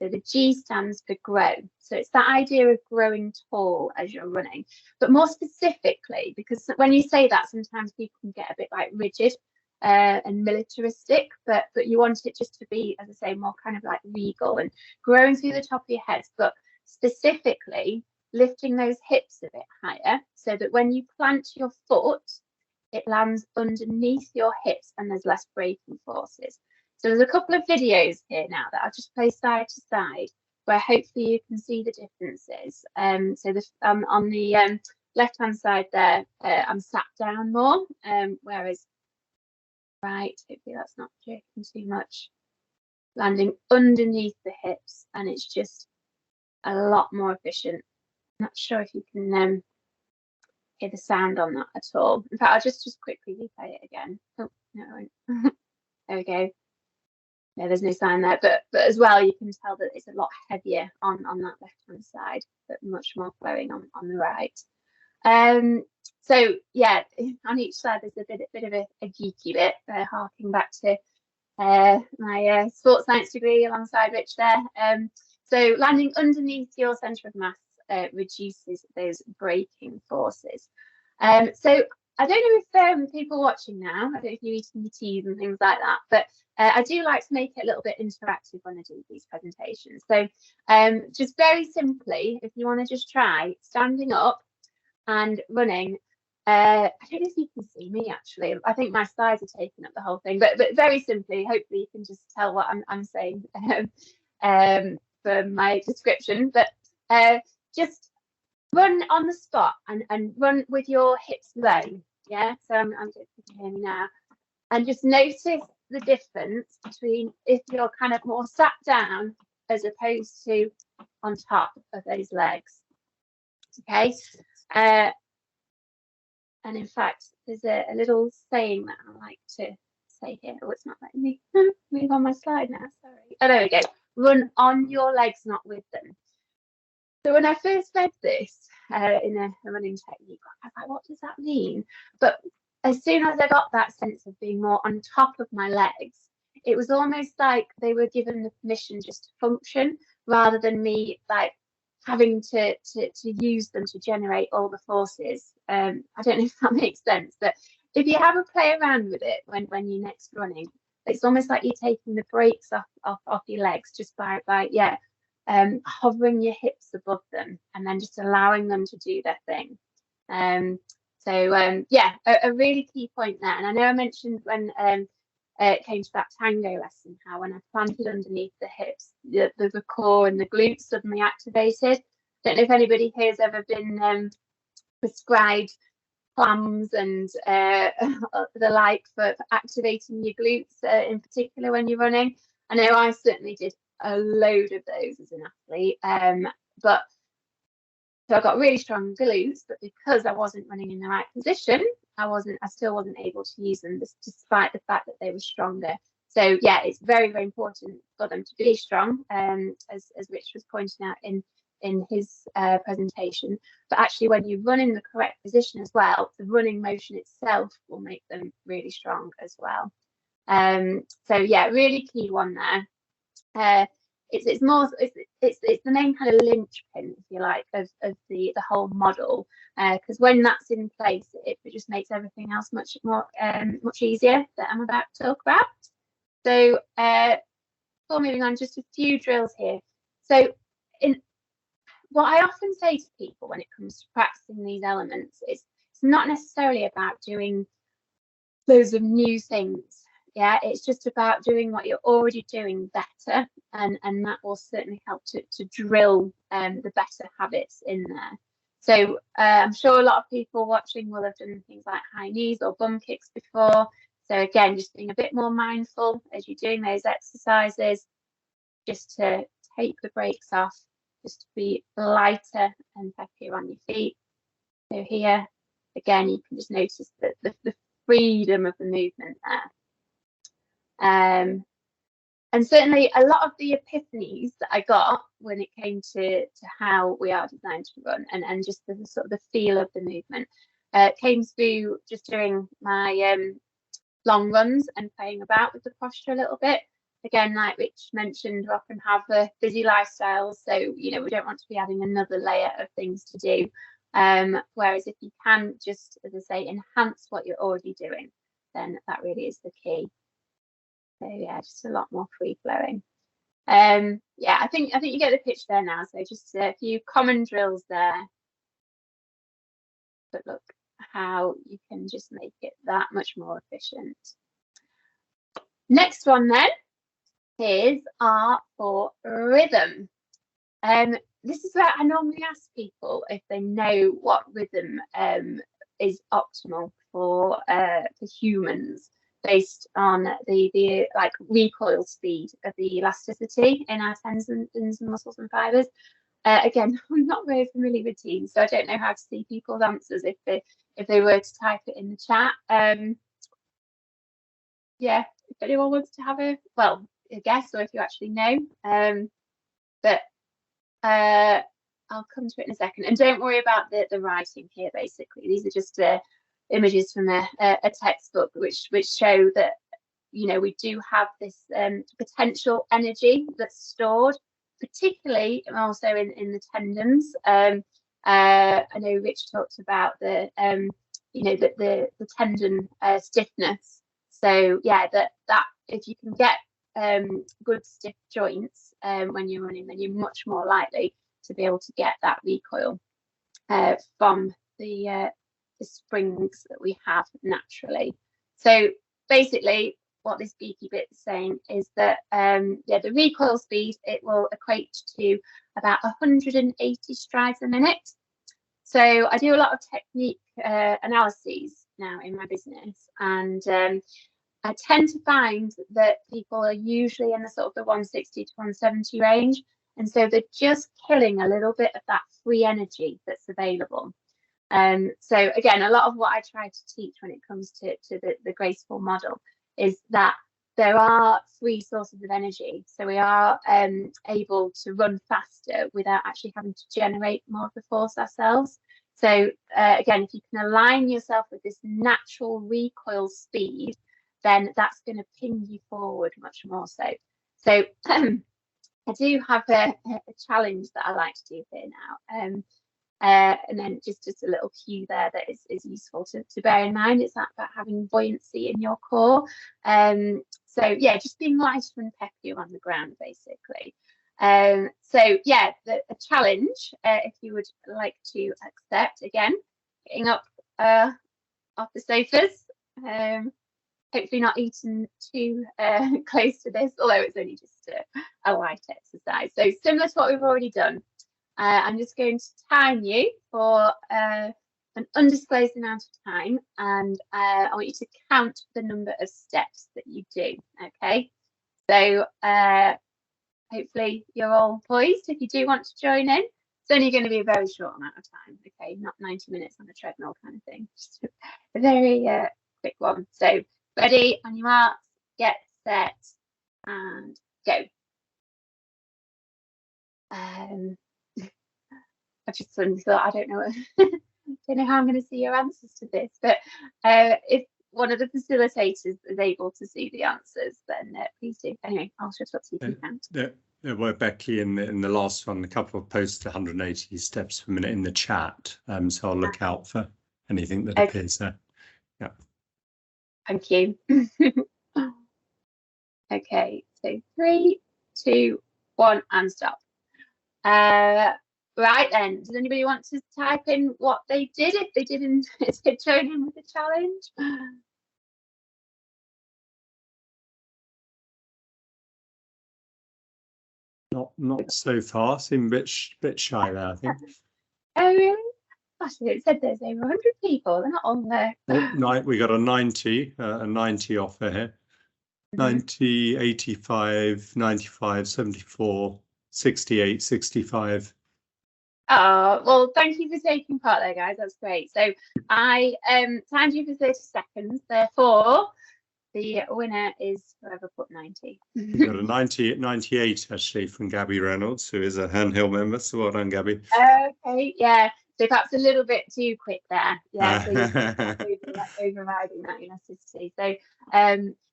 So the G stands for grow. So it's that idea of growing tall as you're running, but more specifically, because when you say that, sometimes people can get a bit like rigid and militaristic, but you want it just to be, as I say, more kind of like regal and growing through the top of your head, but specifically lifting those hips a bit higher so that when you plant your foot, it lands underneath your hips and there's less braking forces. So there's a couple of videos here now that I'll just play side to side where hopefully you can see the differences. So this, on the left-hand side there, I'm sat down more, whereas right, hopefully that's not jerking too much, landing underneath the hips, and it's just a lot more efficient. Not sure if you can hear the sound on that at all. In fact, I'll just quickly replay it again. Oh, no, I won't. There we go. No, there's no sign there, but as well, you can tell that it's a lot heavier on that left-hand side, but much more flowing on the right. So yeah, on each side there's a bit of a geeky bit, harking back to my sports science degree alongside Rich there. So landing underneath your centre of mass reduces those braking forces. So I don't know if people watching now, I don't know if you're eating your teas and things like that, but I do like to make it a little bit interactive when I do these presentations. So just very simply, if you want to just try standing up and running, I don't know if you can see me actually. I think my slides are taking up the whole thing, but very simply, hopefully you can just tell what I'm saying from my description. But just run on the spot and run with your hips low. Yeah, so I'm if you can hear me now, and just notice the difference between if you're kind of more sat down as opposed to on top of those legs. Okay, and in fact, there's a little saying that I like to say here. Oh, it's not letting me move on my slide now. Sorry. Oh, there we go. Run on your legs, not with them. So when I first read this in a running technique, I was like, what does that mean? But as soon as I got that sense of being more on top of my legs, it was almost like they were given the permission just to function rather than me like having to use them to generate all the forces. I don't know if that makes sense, but if you have a play around with it when you're next running, it's almost like you're taking the brakes off your legs just by hovering your hips above them and then just allowing them to do their thing. Yeah, a really key point there. And I know I mentioned when it came to that tango lesson, how when I planted underneath the hips, the core and the glutes suddenly activated. Don't know if anybody here has ever been prescribed plums and the like for activating your glutes in particular when you're running. I know I certainly did a load of those as an athlete, but so I got really strong glutes, but because I wasn't running in the right position, I still wasn't able to use them despite the fact that they were stronger. So yeah, it's very, very important for them to be strong, as Rich was pointing out in his presentation. But actually, when you run in the correct position as well, the running motion itself will make them really strong as well. So yeah, really key one there. It's the main kind of linchpin, if you like, of the whole model, because when that's in place, it just makes everything else much easier that I'm about to talk about. So before moving on, just a few drills here. So what I often say to people when it comes to practicing these elements is it's not necessarily about doing loads of new things. Yeah, it's just about doing what you're already doing better, and that will certainly help to drill the better habits in there. So I'm sure a lot of people watching will have done things like high knees or bum kicks before. So again, just being a bit more mindful as you're doing those exercises, just to take the brakes off, just to be lighter and peppier on your feet. So here, again, you can just notice that the freedom of the movement there. And certainly a lot of the epiphanies that I got when it came to how we are designed to run and just the sort of the feel of the movement came through just during my long runs and playing about with the posture a little bit. Again, like Rich mentioned, we often have busy lifestyles, so we don't want to be adding another layer of things to do. Whereas if you can just, as I say, enhance what you're already doing, then that really is the key. So yeah, just a lot more free flowing. Yeah, I think you get the pitch there now. So just a few common drills there. But look how you can just make it that much more efficient. Next one then is R for rhythm. This is where I normally ask people if they know what rhythm is optimal for humans, based on the like recoil speed of the elasticity in our tendons and muscles and fibers. Again, I'm not very familiar with teams, so I don't know how to see people's answers if they were to type it in the chat. Yeah, if anyone wants to have a guess, or if you actually know, but I'll come to it in a second. And don't worry about the writing here. Basically, these are just images from a textbook which show that we do have this potential energy that's stored, particularly also in the tendons. I know Rich talked about the the tendon stiffness. So yeah, that if you can get good stiff joints when you're running, then you're much more likely to be able to get that recoil from the springs that we have naturally. So basically what this geeky bit is saying is that the recoil speed, it will equate to about 180 strides a minute. So I do a lot of technique analyses now in my business, and I tend to find that people are usually in the sort of the 160 to 170 range, and so they're just killing a little bit of that free energy that's available. So again, a lot of what I try to teach when it comes to the graceful model is that there are free sources of energy. So we are able to run faster without actually having to generate more of the force ourselves. So again, if you can align yourself with this natural recoil speed, then that's going to ping you forward much more so. So I do have a challenge that I like to do here now. And then just a little cue there that is useful to bear in mind. It's that about having buoyancy in your core. So yeah, just being lighter and peppier on the ground, basically. So yeah, the challenge, if you would like to accept, again, getting up off the sofas, hopefully not eaten too close to this, although it's only just a light exercise. So similar to what we've already done. I'm just going to time you for an undisclosed amount of time, and I want you to count the number of steps that you do. Okay, so hopefully you're all poised. If you do want to join in, it's only going to be a very short amount of time. Okay, not 90 minutes on a treadmill kind of thing, just a very quick one. So ready, on your marks, get set, and go. I just suddenly thought, I don't know how I'm going to see your answers to this, but if one of the facilitators is able to see the answers, then please do. Anyway, I'll shut up so you can count. There were, Becky, in the last one, a couple of posts 180 steps per minute in the chat, so I'll look out for anything that appears there. Yeah. Thank you. Okay, so 3, 2, 1, and stop. Right then, does anybody want to type in what they did if they didn't join in with the challenge? Not so far. Seem a bit shy there, I think. Oh really? Gosh, it said there's over 100 people. They're not on there. No, we got a 90 offer here. 90, 85, 95, 74, 68, 65. Oh, well, thank you for taking part there, guys. That's great. So I timed you for 30 seconds. Therefore, the winner is whoever put 90. We got a 98 actually from Gabby Reynolds, who is a Herne Hill member. So well done, Gabby. Okay, yeah. So perhaps a little bit too quick there. Yeah, so overriding that elasticity. So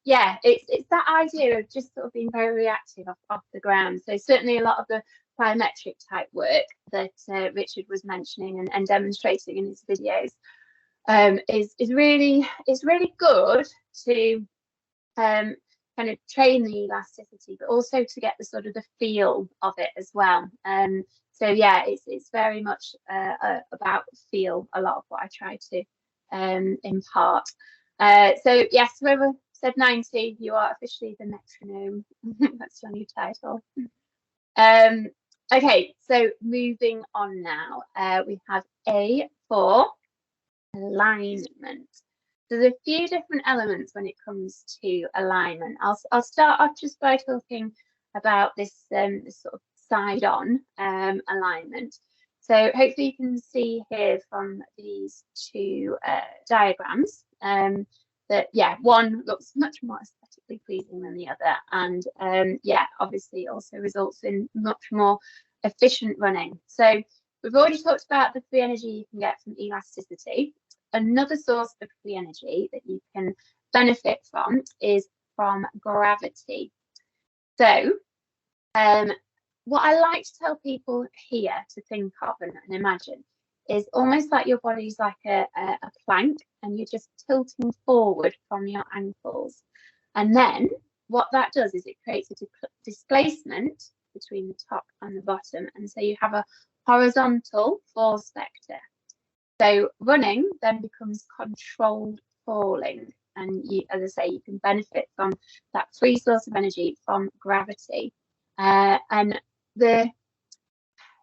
yeah, it's that idea of just sort of being very reactive off the ground. So certainly a lot of the plyometric type work that Richard was mentioning and demonstrating in his videos is really good to kind of train the elasticity, but also to get the sort of the feel of it as well. So yeah, it's very much about feel, a lot of what I try to impart. So yes, whoever said 90, you are officially the metronome. That's your new title. Okay, so moving on now, we have A for alignment. So there's a few different elements when it comes to alignment. I'll start off just by talking about this, this sort of side-on alignment. So hopefully you can see here from these two diagrams that, yeah, one looks much more aesthetically pleasing than the other, and yeah, obviously also results in much more efficient running. So we've already talked about the free energy you can get from elasticity. Another source of free energy that you can benefit from is from gravity. So what I like to tell people here to think of and imagine is almost like your body's like a plank, and you're just tilting forward from your ankles. And then what that does is it creates a displacement between the top and the bottom. And so you have a horizontal force vector. So running then becomes controlled falling. And you, as I say, you can benefit from that free source of energy from gravity. And the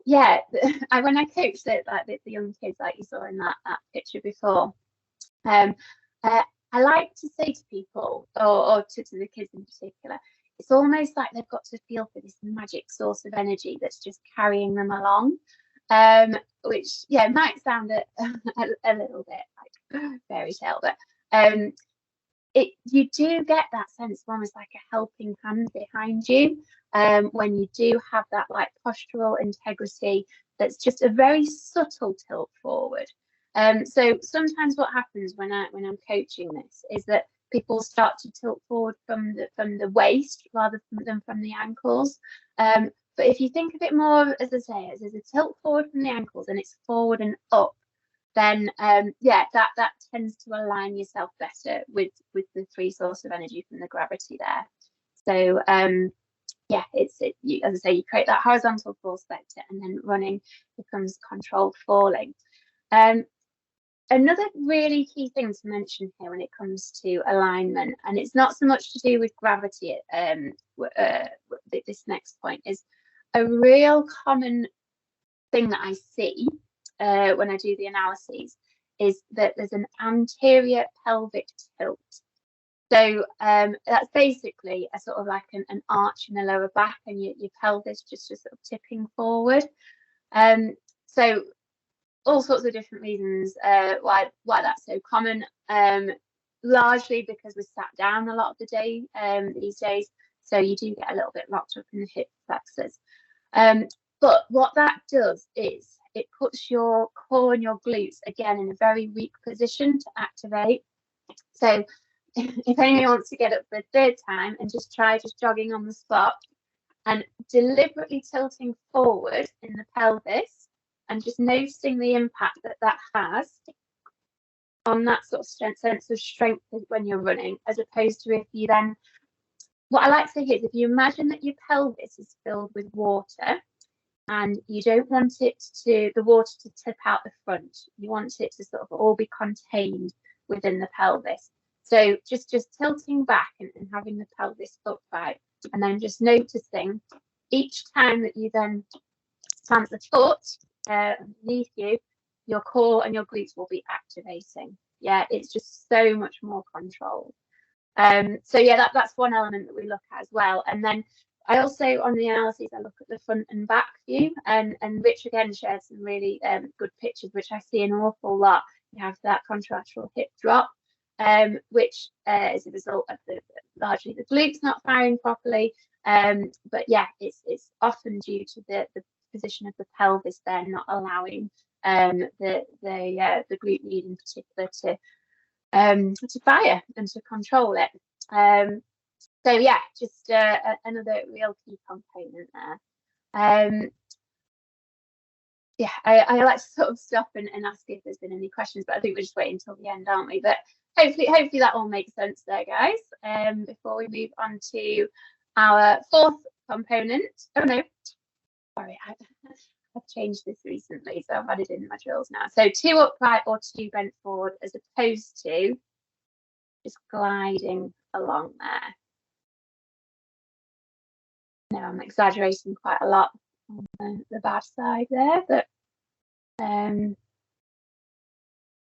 when I coach the young kids, like you saw in that picture before, I like to say to people, or to the kids in particular, it's almost like they've got to feel for this magic source of energy that's just carrying them along, which might sound a little bit like fairy tale, but you do get that sense of almost like a helping hand behind you when you do have that like postural integrity that's just a very subtle tilt forward. So sometimes what happens when I'm coaching this is that people start to tilt forward from the waist rather than from the ankles. But if you think of it more, as I say, as a tilt forward from the ankles and it's forward and up, then that tends to align yourself better with the free source of energy from the gravity there. So as I say, you create that horizontal force vector, and then running becomes controlled falling. Another really key thing to mention here when it comes to alignment, and it's not so much to do with gravity, this next point is a real common thing that I see when I do the analyses, is that there's an anterior pelvic tilt. So that's basically a sort of like an arch in the lower back, and your pelvis just sort of tipping forward. So all sorts of different reasons why that's so common. Largely because we're sat down a lot of the day these days, so you do get a little bit locked up in the hip flexors. But what that does is it puts your core and your glutes again in a very weak position to activate. So if anyone wants to get up for a third time and just try jogging on the spot and deliberately tilting forward in the pelvis and just noticing the impact that has on that sort of sense of strength when you're running, as opposed to if you then, what I like to say here is if you imagine that your pelvis is filled with water, and you don't want the water to tip out the front. You want it to sort of all be contained within the pelvis. So just tilting back and having the pelvis upright, and then just noticing each time that you then plant the foot underneath you, your core and your glutes will be activating. Yeah, it's just so much more controlled. So yeah, that's one element that we look at as well. And then I also, on the analyses, I look at the front and back view, and Rich again shared some really good pictures, which I see an awful lot. You have that contralateral hip drop, which is a result of largely the glutes not firing properly. But yeah, it's often due to the position of the pelvis there not allowing the glute med in particular to fire and to control it. So yeah, just another real key component there. Yeah, I like to sort of stop and ask if there's been any questions, but I think we're just waiting until the end, aren't we? But hopefully that all makes sense there, guys. Before we move on to our fourth component. Oh no, sorry, I've changed this recently, so I've added in my drills now. So 2 upright or 2 bent forward, as opposed to just gliding along there. Now I'm exaggerating quite a lot on the bad side there, but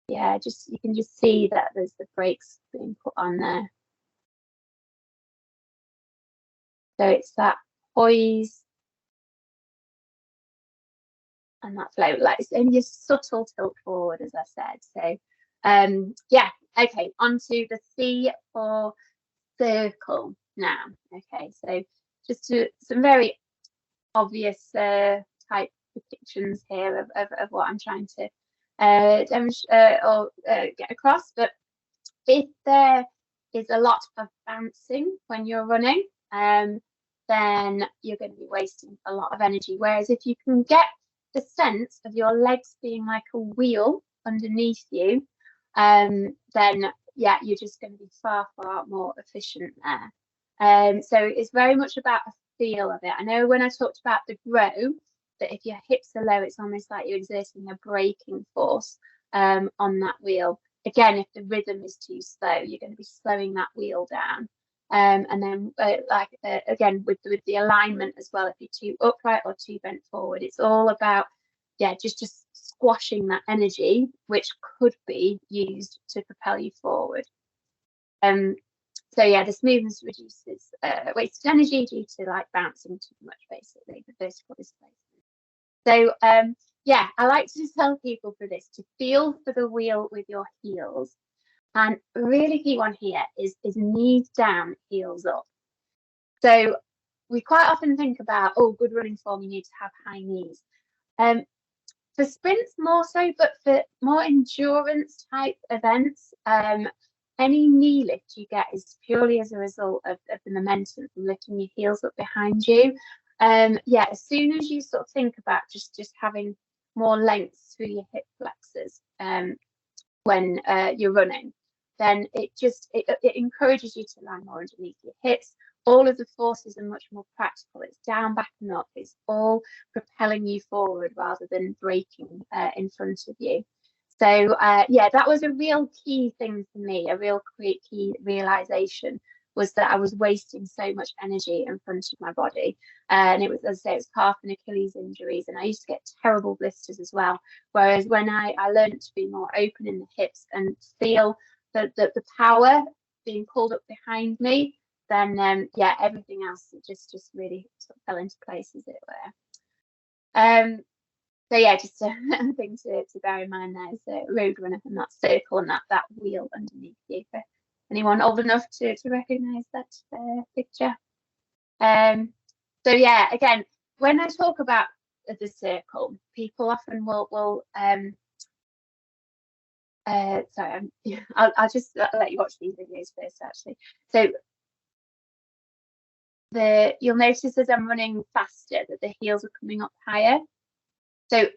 yeah, you can just see that there's the brakes being put on there. So it's that poise and that flow, like it's only a subtle tilt forward, as I said. So yeah, okay, onto the C for circle now. Okay, so just some very obvious type depictions here of what I'm trying to demonstrate or get across. But if there is a lot of bouncing when you're running, then you're going to be wasting a lot of energy. Whereas if you can get the sense of your legs being like a wheel underneath you, then yeah, you're just going to be far more efficient there. So it's very much about a feel of it. I know when I talked about the grow, that if your hips are low, it's almost like you're exerting a braking force on that wheel. Again, if the rhythm is too slow, you're going to be slowing that wheel down. And then again, with the alignment as well, if you're 2 upright or 2 bent forward, it's all about, yeah, just squashing that energy, which could be used to propel you forward. So yeah, the smoothness reduces wasted energy due to like bouncing too much, basically, the vertical displacement. So yeah, I like to just tell people for this to feel for the wheel with your heels. And a really key one here is knees down, heels up. So we quite often think about, oh, good running form, you need to have high knees. For sprints more so, but for more endurance type events, any knee lift you get is purely as a result of the momentum from lifting your heels up behind you. Yeah, as soon as you sort of think about just having more length through your hip flexors when you're running, then it encourages you to land more underneath your hips. All of the forces are much more practical. It's down, back and up. It's all propelling you forward rather than braking in front of you. So yeah, that was a real key thing for me, a real key realization, was that I was wasting so much energy in front of my body. And it was, as I say, it was calf and Achilles injuries, and I used to get terrible blisters as well. Whereas when I learned to be more open in the hips and feel the power being pulled up behind me, then yeah, everything else just really sort of fell into place, as it were. So yeah, just a thing to bear in mind there is a road runner and that circle and that wheel underneath you, for anyone old enough to recognise that picture. So yeah, again, when I talk about the circle, people often will sorry, I'll just let you watch these videos first, actually. So you'll notice as I'm running faster that the heels are coming up higher. So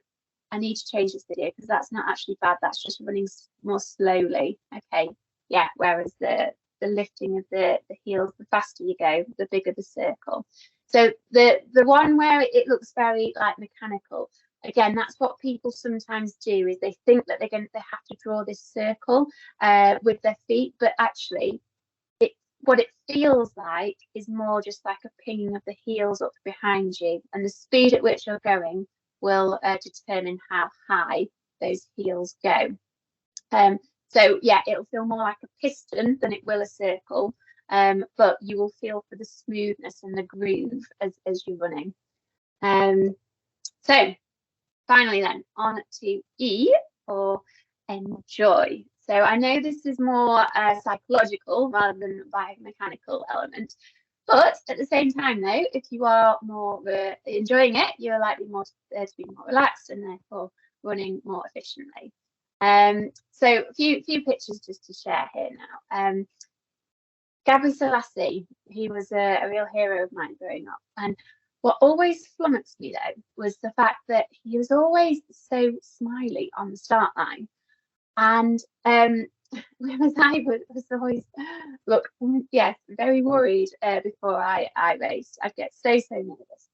I need to change this video because that's not actually bad. That's just running more slowly. Okay, yeah. Whereas the lifting of the heels, the faster you go, the bigger the circle. So the one where it looks very like mechanical, again, that's what people sometimes do, is they think that they have to draw this circle with their feet, but actually what it feels like is more just like a pinging of the heels up behind you, and the speed at which you're going will determine how high those heels go. So yeah, it'll feel more like a piston than it will a circle, but you will feel for the smoothness and the groove as you're running. So finally then, on to E for enjoy. So I know this is more psychological rather than biomechanical element. But at the same time, though, if you are more enjoying it, you're likely more to be more relaxed and therefore running more efficiently. So a few pictures just to share here now. Gabby Selassie, he was a real hero of mine growing up. And what always flummoxed me, though, was the fact that he was always so smiley on the start line. And whereas I was always, look, yes, very worried before I raced. I'd get so nervous.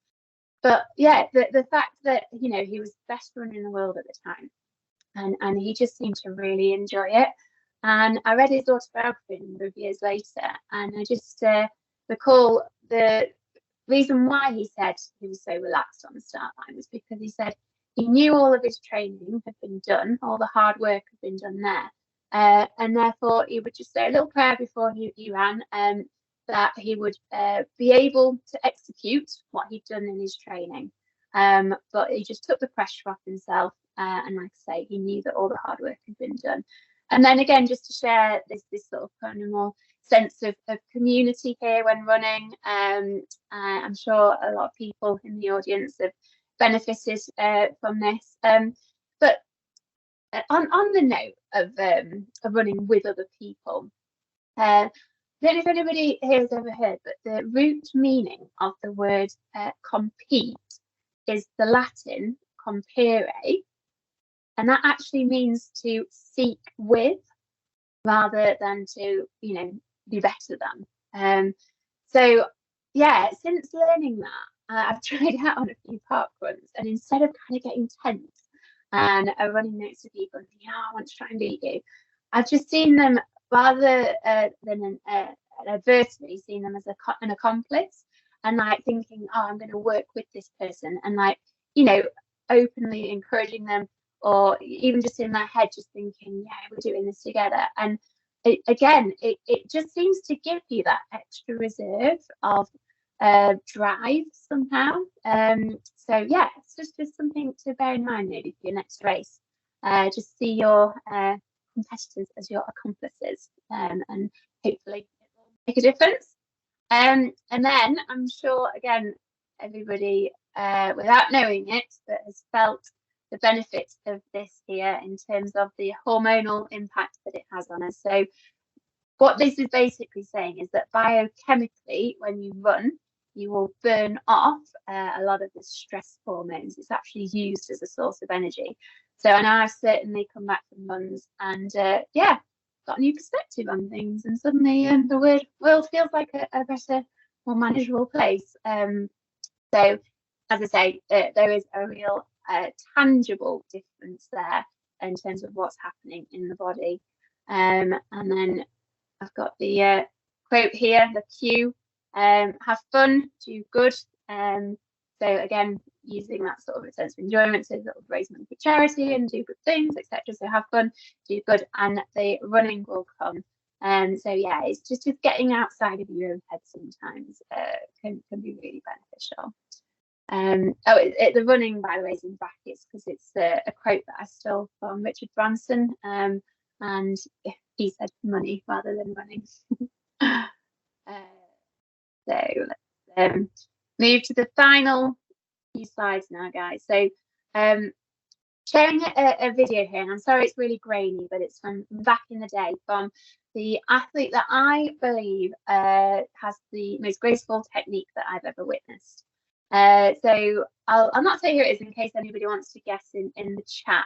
But yeah, the fact that, you know, he was the best runner in the world at the time, and he just seemed to really enjoy it. And I read his autobiography a number of years later, and I just recall the reason why he said he was so relaxed on the start line was because he said he knew all of his training had been done, all the hard work had been done there. And therefore he would just say a little prayer before he ran, that he would be able to execute what he'd done in his training. But he just took the pressure off himself, and like I say, he knew that all the hard work had been done. And then again, just to share this sort of kind of more sense of community here when running. I'm sure a lot of people in the audience have benefited from this. But on the note of running with other people, I don't know if anybody here has ever heard, but the root meaning of the word compete is the Latin compere, and that actually means to seek with rather than to, you know, be better than. So yeah, since learning that, I've tried out on a few park runs, and instead of kind of getting tense and running next to people and thinking, oh, I want to try and beat you, I've just seen them rather than an adversary, seen them as an accomplice, and like thinking, oh, I'm going to work with this person, and like, you know, openly encouraging them, or even just in my head just thinking, yeah, we're doing this together. And it just seems to give you that extra reserve of drive somehow. So yeah, it's just something to bear in mind maybe for your next race. Just see your competitors as your accomplices, and hopefully it will make a difference. And then I'm sure, again, everybody without knowing it, that has felt the benefits of this here in terms of the hormonal impact that it has on us. So what this is basically saying is that biochemically, when you run, you will burn off a lot of the stress hormones. It's actually used as a source of energy. So I know I've certainly come back from runs and yeah, got a new perspective on things, and suddenly the world feels like a better, more manageable place. So as I say, there is a real tangible difference there in terms of what's happening in the body. And then I've got the quote here, the cue, have fun, do good. So again, using that sort of a sense of enjoyment, so sort of raise money for charity and do good things, etc. So have fun, do good, and the running will come. So yeah, it's just getting outside of your own head sometimes can be really beneficial. The running, by the way, is in brackets because it's a quote that I stole from Richard Branson, and he said money rather than running. So let's move to the final few slides now, guys. So sharing a video here, and I'm sorry it's really grainy, but it's from back in the day, from the athlete that I believe has the most graceful technique that I've ever witnessed. So I'll not say who it is in case anybody wants to guess in the chat,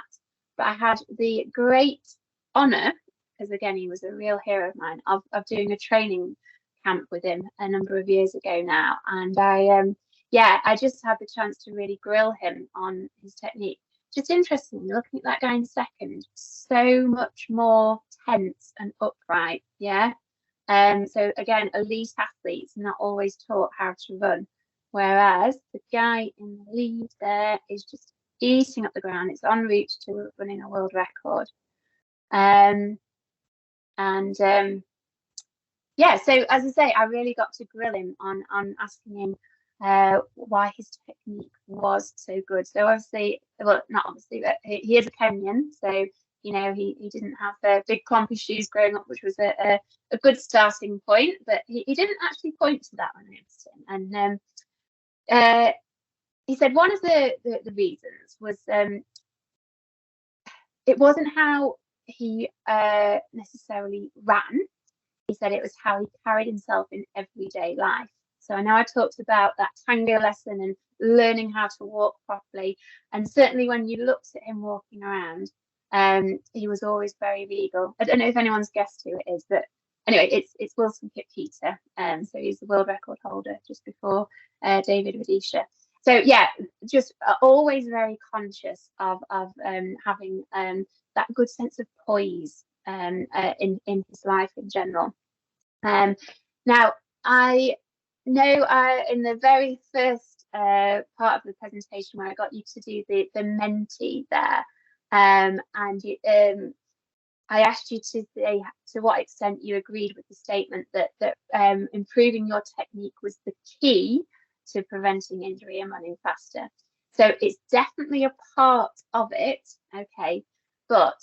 but I had the great honour, because again, he was a real hero of mine, of doing a training camp with him a number of years ago now. And I just had the chance to really grill him on his technique. Just interesting, looking at that guy in second, so much more tense and upright, yeah. So again, elite athletes not always taught how to run. Whereas the guy in the lead there is just eating up the ground. It's en route to running a world record. Yeah, so as I say, I really got to grill him on asking him why his technique was so good. So obviously, well, not obviously, but he is a Kenyan, so You know, he didn't have the big clumpy shoes growing up, which was a good starting point, but he didn't actually point to that when I asked him. And he said one of the reasons was it wasn't how he necessarily ran. He said it was how he carried himself in everyday life. So I know I talked about that tango lesson and learning how to walk properly. And certainly when you looked at him walking around, he was always very regal. I don't know if anyone's guessed who it is, but anyway, it's Wilson Kipketer. So he's the world record holder just before David Rudisha. So yeah, just always very conscious of having that good sense of poise in his life in general. Now I know in the very first part of the presentation where I got you to do the Menti there, and I asked you to say to what extent you agreed with the statement that improving your technique was the key to preventing injury and running faster. So it's definitely a part of it, okay, but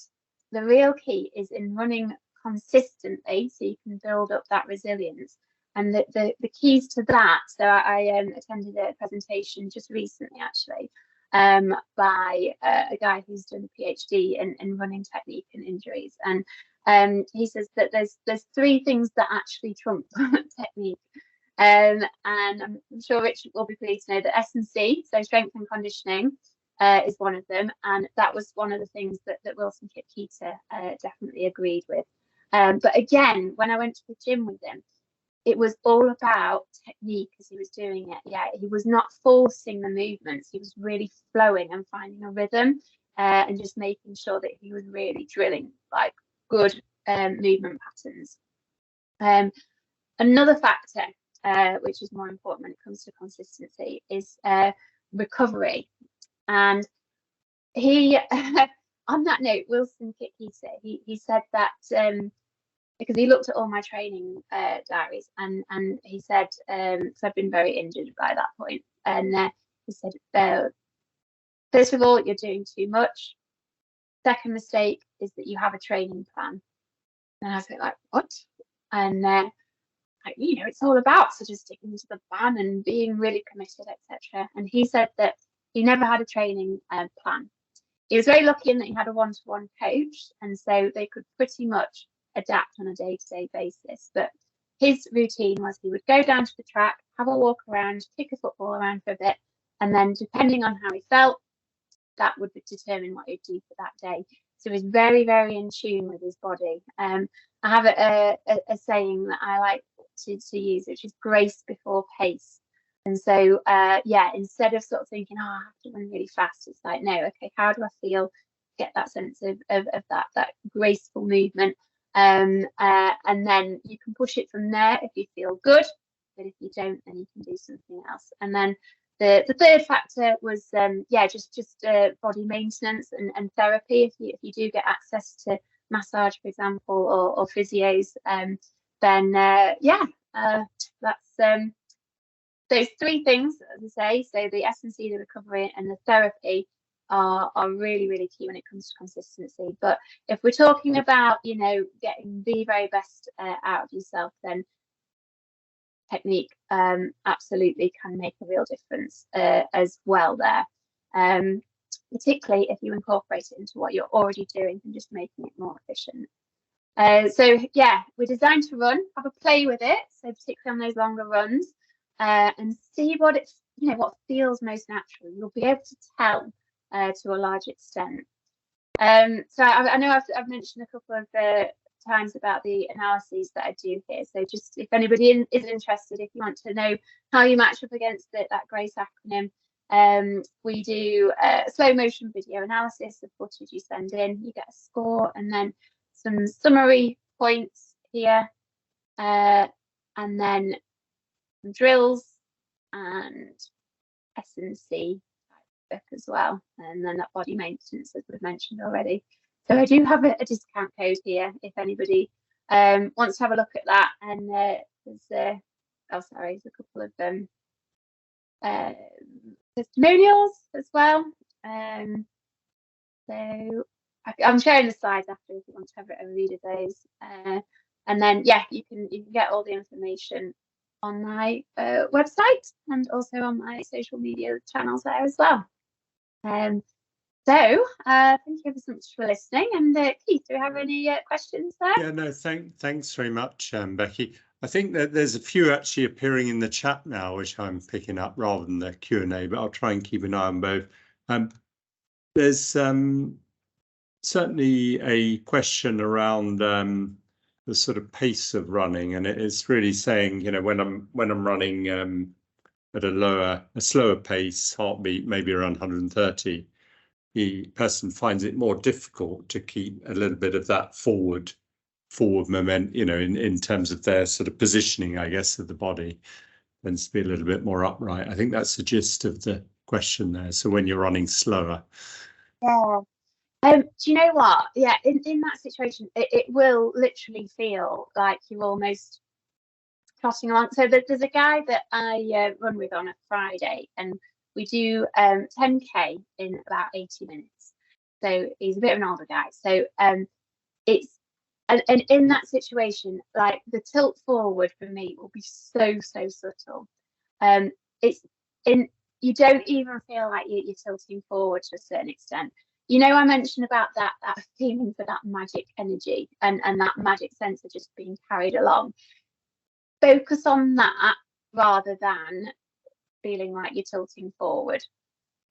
the real key is in running consistently so you can build up that resilience. And the keys to that, so I attended a presentation just recently actually by a guy who's done a PhD in running technique and injuries, and he says that there's three things that actually trump technique. And I'm sure Richard will be pleased to know that S&C, so strength and conditioning, is one of them, and that was one of the things that Wilson Kipketer definitely agreed with. But again, when I went to the gym with him, it was all about technique as he was doing it. Yeah, he was not forcing the movements. He was really flowing and finding a rhythm and just making sure that he was really drilling like good movement patterns. Another factor, which is more important when it comes to consistency, is recovery. And he, on that note, Wilson Kipketer, he said that because he looked at all my training diaries, and he said, because I've been very injured by that point, and he said, first of all, you're doing too much. Second mistake is that you have a training plan. And I was like, what? And like, you know, it's all about sort of sticking to the plan and being really committed, etc. And he said that he never had a training plan. He was very lucky in that he had a one-to-one coach, and so they could pretty much adapt on a day-to-day basis. But his routine was he would go down to the track, have a walk around, kick a football around for a bit, and then depending on how he felt, that would determine what he'd do for that day. So he was very, very in tune with his body. I have a saying that I like to use, which is grace before pace. And so yeah, instead of sort of thinking, oh, I have to run really fast, it's like, no, okay, how do I feel? Get that sense of that graceful movement. And then you can push it from there if you feel good, but if you don't, then you can do something else. And then the third factor was yeah, just body maintenance and therapy. If you do get access to massage, for example, or physios, then yeah, that's those three things, as I say. So the S&C, the recovery, and the therapy are really, really key when it comes to consistency. But if we're talking about, you know, getting the very best out of yourself, then technique absolutely can make a real difference as well there, particularly if you incorporate it into what you're already doing and just making it more efficient. So yeah, we're designed to run, have a play with it, so particularly on those longer runs, and see what it's, you know, what feels most natural. You'll be able to tell to a large extent. So I know I've mentioned a couple of times about the analyses that I do here. So just if anybody is interested, if you want to know how you match up against that GRACE acronym, we do a slow motion video analysis of footage you send in. You get a score and then some summary points here, and then some drills and S&C book as well, and then that body maintenance, as we've mentioned already. So I do have a discount code here if anybody wants to have a look at that. And there's there's a couple of testimonials as well. So I'm sharing the slides after if you want to have a read of those. And then yeah, you can get all the information on my website and also on my social media channels there as well. So thank you ever so much for listening. And Keith, do you have any questions there? Yeah, no, thanks very much, Becky. I think that there's a few actually appearing in the chat now, which I'm picking up rather than the Q&A, but I'll try and keep an eye on both. There's certainly a question around the sort of pace of running, and it's really saying, you know, when I'm running at a slower pace, heartbeat maybe around 130, the person finds it more difficult to keep a little bit of that forward moment, you know, in terms of their sort of positioning, I guess, of the body, tends to be a little bit more upright. I think that's the gist of the question there. So when you're running slower. Yeah. Do you know what? Yeah, in that situation, it will literally feel like you're almost trotting along. So there's a guy that I run with on a Friday, and we do 10K in about 80 minutes. So he's a bit of an older guy. So it's and in that situation, like the tilt forward for me will be so subtle. You don't even feel like you're tilting forward to a certain extent. You know, I mentioned about that feeling for that magic energy and that magic sense of just being carried along. Focus on that rather than feeling like you're tilting forward.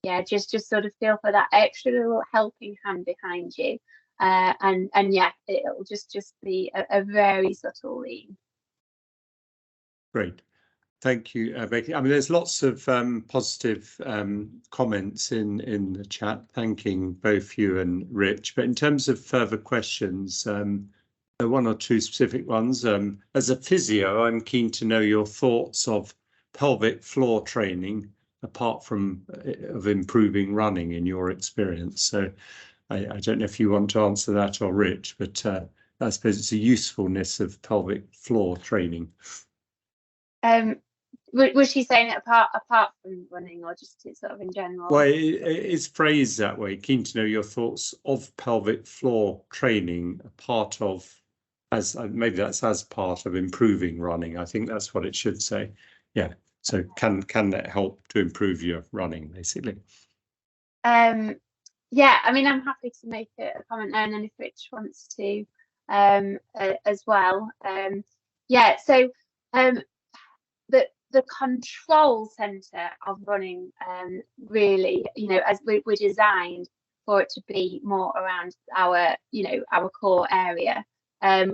Yeah, just sort of feel for that extra little helping hand behind you. And yeah, it'll just be a very subtle lean. Great. Thank you, Becky. I mean, there's lots of positive comments in the chat, thanking both you and Rich. But in terms of further questions, one or two specific ones. As a physio, I'm keen to know your thoughts of pelvic floor training, apart from of improving running in your experience. So I don't know if you want to answer that or Rich, but I suppose it's a usefulness of pelvic floor training. Was she saying it apart from running, or just sort of in general? Well, it's phrased that way. Keen to know your thoughts of pelvic floor training, a part of, as maybe that's as part of improving running. I think that's what it should say. Yeah. So can that help to improve your running, basically? Yeah. I mean, I'm happy to make a comment there, and then if Rich wants to, as well. Yeah. So the control center of running, really, you know, as we're designed for it to be more around our, you know, our core area.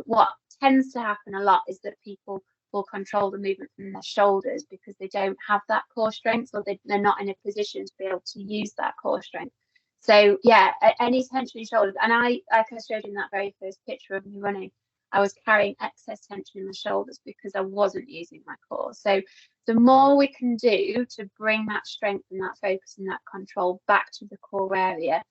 What tends to happen a lot is that people will control the movement from their shoulders because they don't have that core strength, or they're not in a position to be able to use that core strength. So yeah, any tension in shoulders, and like I showed in that very first picture of me running, I was carrying excess tension in the shoulders because I wasn't using my core. So the more we can do to bring that strength and that focus and that control back to the core area,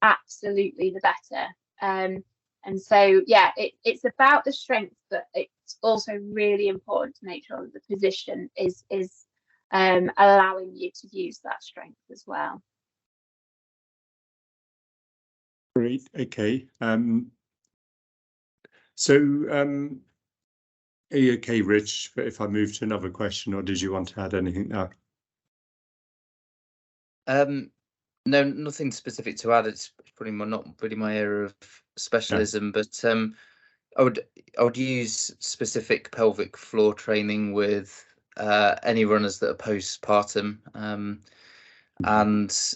absolutely the better. And so, yeah, it's about the strength, but it's also really important to make sure that the position is allowing you to use that strength as well. Great. Okay. So, are you okay, Rich, if I move to another question, or did you want to add anything now? No, nothing specific to add. It's probably not really my area of specialism, but I would use specific pelvic floor training with any runners that are postpartum, and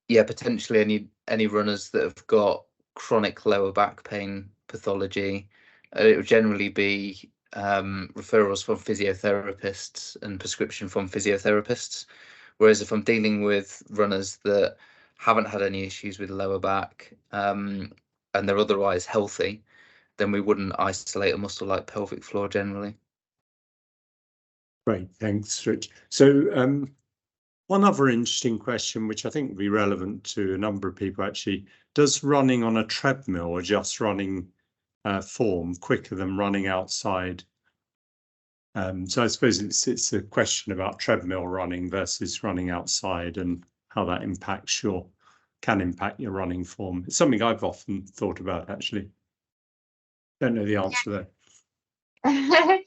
yeah, potentially any runners that have got chronic lower back pain pathology. It would generally be referrals from physiotherapists and prescription from physiotherapists. Whereas if I'm dealing with runners that haven't had any issues with lower back and they're otherwise healthy, then we wouldn't isolate a muscle like pelvic floor generally. Great, thanks, Rich. So one other interesting question, which I think would be relevant to a number of people actually, does running on a treadmill or just running form quicker than running outside? So I suppose it's a question about treadmill running versus running outside and how that impacts your can impact your running form. It's something I've often thought about, actually. Don't know the answer there.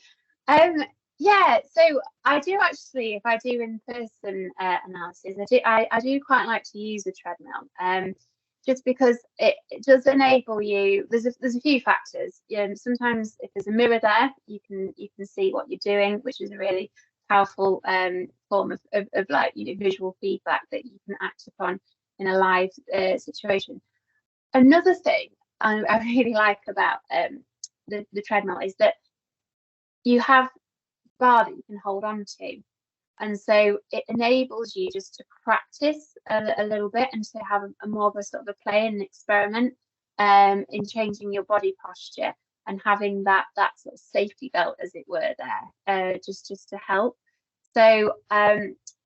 Yeah, so I do actually, if I do in-person analysis, I do quite like to use a treadmill, just because it does enable you. There's a few factors. Sometimes if there's a mirror there, you can see what you're doing, which is a really powerful form of like visual feedback that you can act upon in a live situation. Another thing I really like about the treadmill is that you have bar that you can hold on to, and so it enables you just to practice a little bit and to have a more of a sort of a play and experiment in changing your body posture and having that sort of safety belt, as it were, there just to help. So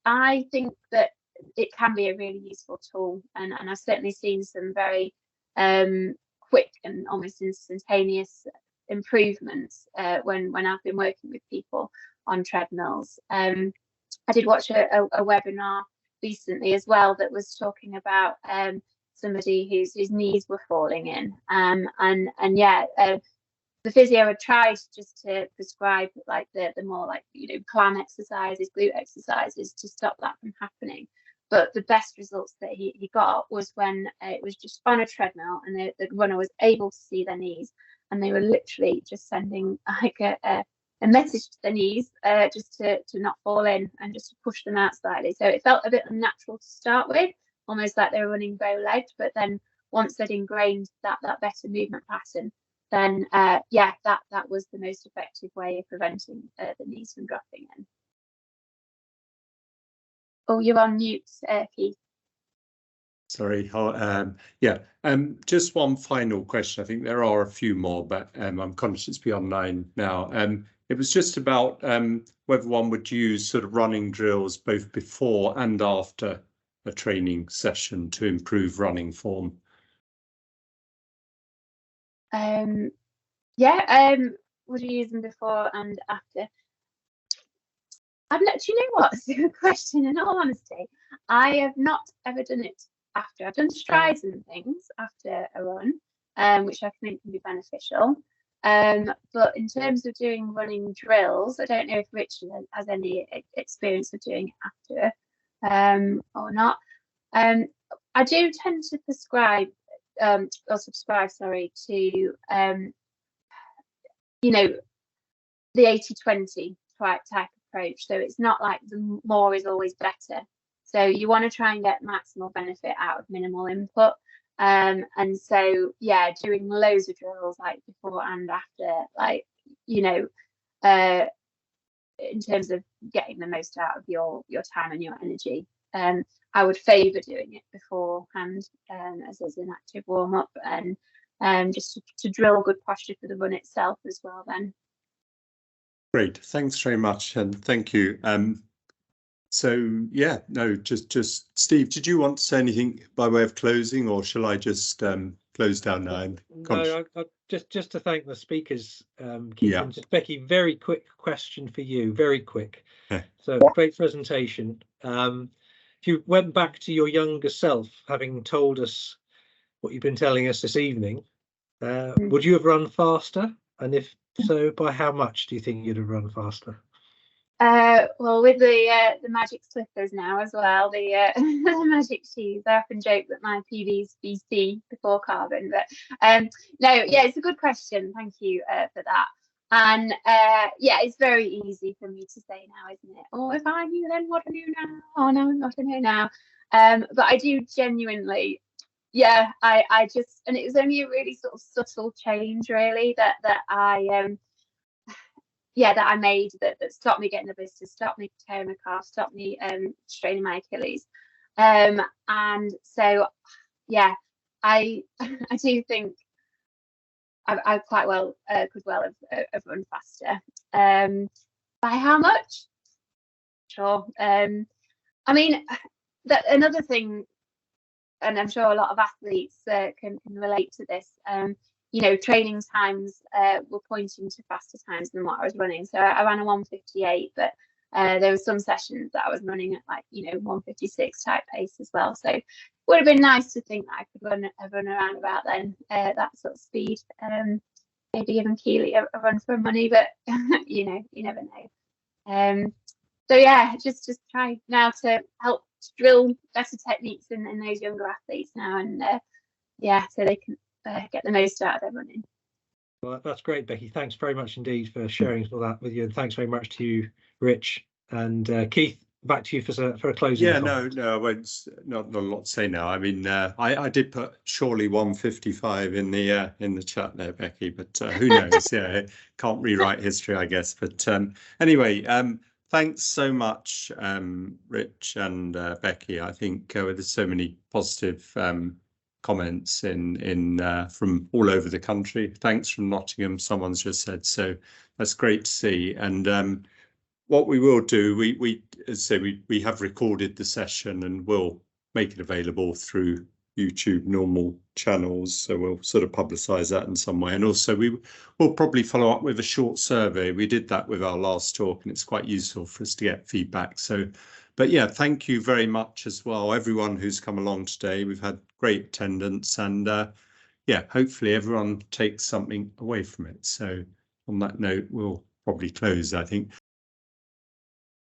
I think that it can be a really useful tool, and I've certainly seen some very quick and almost instantaneous improvements when I've been working with people on treadmills. I did watch a webinar recently as well that was talking about somebody whose knees were falling in, and yeah, the physio had tried just to prescribe like the more like climb exercises, glute exercises to stop that from happening. But the best results that he got was when it was just on a treadmill and the runner was able to see their knees, and they were literally just sending like a message to their knees just to not fall in and just to push them out slightly. So it felt a bit unnatural to start with, almost like they were running bow-legged, but then once they'd ingrained that better movement pattern, then yeah, that was the most effective way of preventing the knees from dropping in. Oh, you're on mute, Keith. Sorry. Yeah. Just one final question. I think there are a few more, but I'm conscious it's beyond 9 now. It was just about whether one would use sort of running drills both before and after a training session to improve running form. Yeah. Would you use them before and after? Do you know what? It's a good question. In all honesty, I have not ever done it after. I've done strides and things after a run, which I think can be beneficial. But in terms of doing running drills, I don't know if Richard has any experience of doing it after or not. I do tend to prescribe or subscribe, sorry, to the 80-20 type approach. So it's not like the more is always better. So you want to try and get maximal benefit out of minimal input. And so yeah, doing loads of drills like before and after, like in terms of getting the most out of your time and your energy. I would favour doing it beforehand as an active warm up, and just to drill good posture for the run itself as well then. Great, thanks very much, and thank you. So yeah, no, just Steve, did you want to say anything by way of closing, or shall I just close down now? No, just to thank the speakers, Keith, yeah. And just Becky, very quick question for you, very quick. So great presentation. If you went back to your younger self, having told us what you've been telling us this evening, would you have run faster? And if so, by how much do you think you'd have run faster? Well, with the magic slippers now as well, the magic shoes, I often joke that my PB's BC before carbon, but no, yeah, it's a good question. Thank you for that. And yeah, it's very easy for me to say now, isn't it? Oh, if I knew then what I knew now. Oh no, what I know now. But I do genuinely, yeah, I just, and it was only a really sort of subtle change really that I that I made that stopped me getting the blisters, stopped me tearing my calf, stopped me straining my Achilles. And so yeah, I do think I quite well could well have run faster. By how much? Sure. I mean, another thing, and I'm sure a lot of athletes can relate to this. Training times were pointing to faster times than what I was running. So I ran a 1:58, but there were some sessions that I was running at like, 156 type pace as well. So it would have been nice to think that I could run around about then, that sort of speed. Maybe even Keely a run for money, but you never know. So yeah, just try now to help drill better techniques in those younger athletes now, and so they can get the most out of their running. Well, that's great, Becky. Thanks very much indeed for sharing all that with you, and thanks very much to you, Rich and Keith. Back to you for a closing. Yeah, no, I won't. Not a lot to say now. I mean, I did put surely 155 in the chat there, Becky, but who knows? Yeah, can't rewrite history, I guess. But anyway, thanks so much, Rich and Becky. I think there's so many positive comments from all over the country. Thanks from Nottingham, someone's just said, so that's great to see. And what we will do, we have recorded the session and we'll make it available through YouTube normal channels, so we'll sort of publicize that in some way. And also we'll probably follow up with a short survey. We did that with our last talk and it's quite useful for us to get feedback. So, but yeah, thank you very much as well, everyone who's come along today. We've had great attendance, and yeah, hopefully everyone takes something away from it. So on that note, we'll probably close, I think.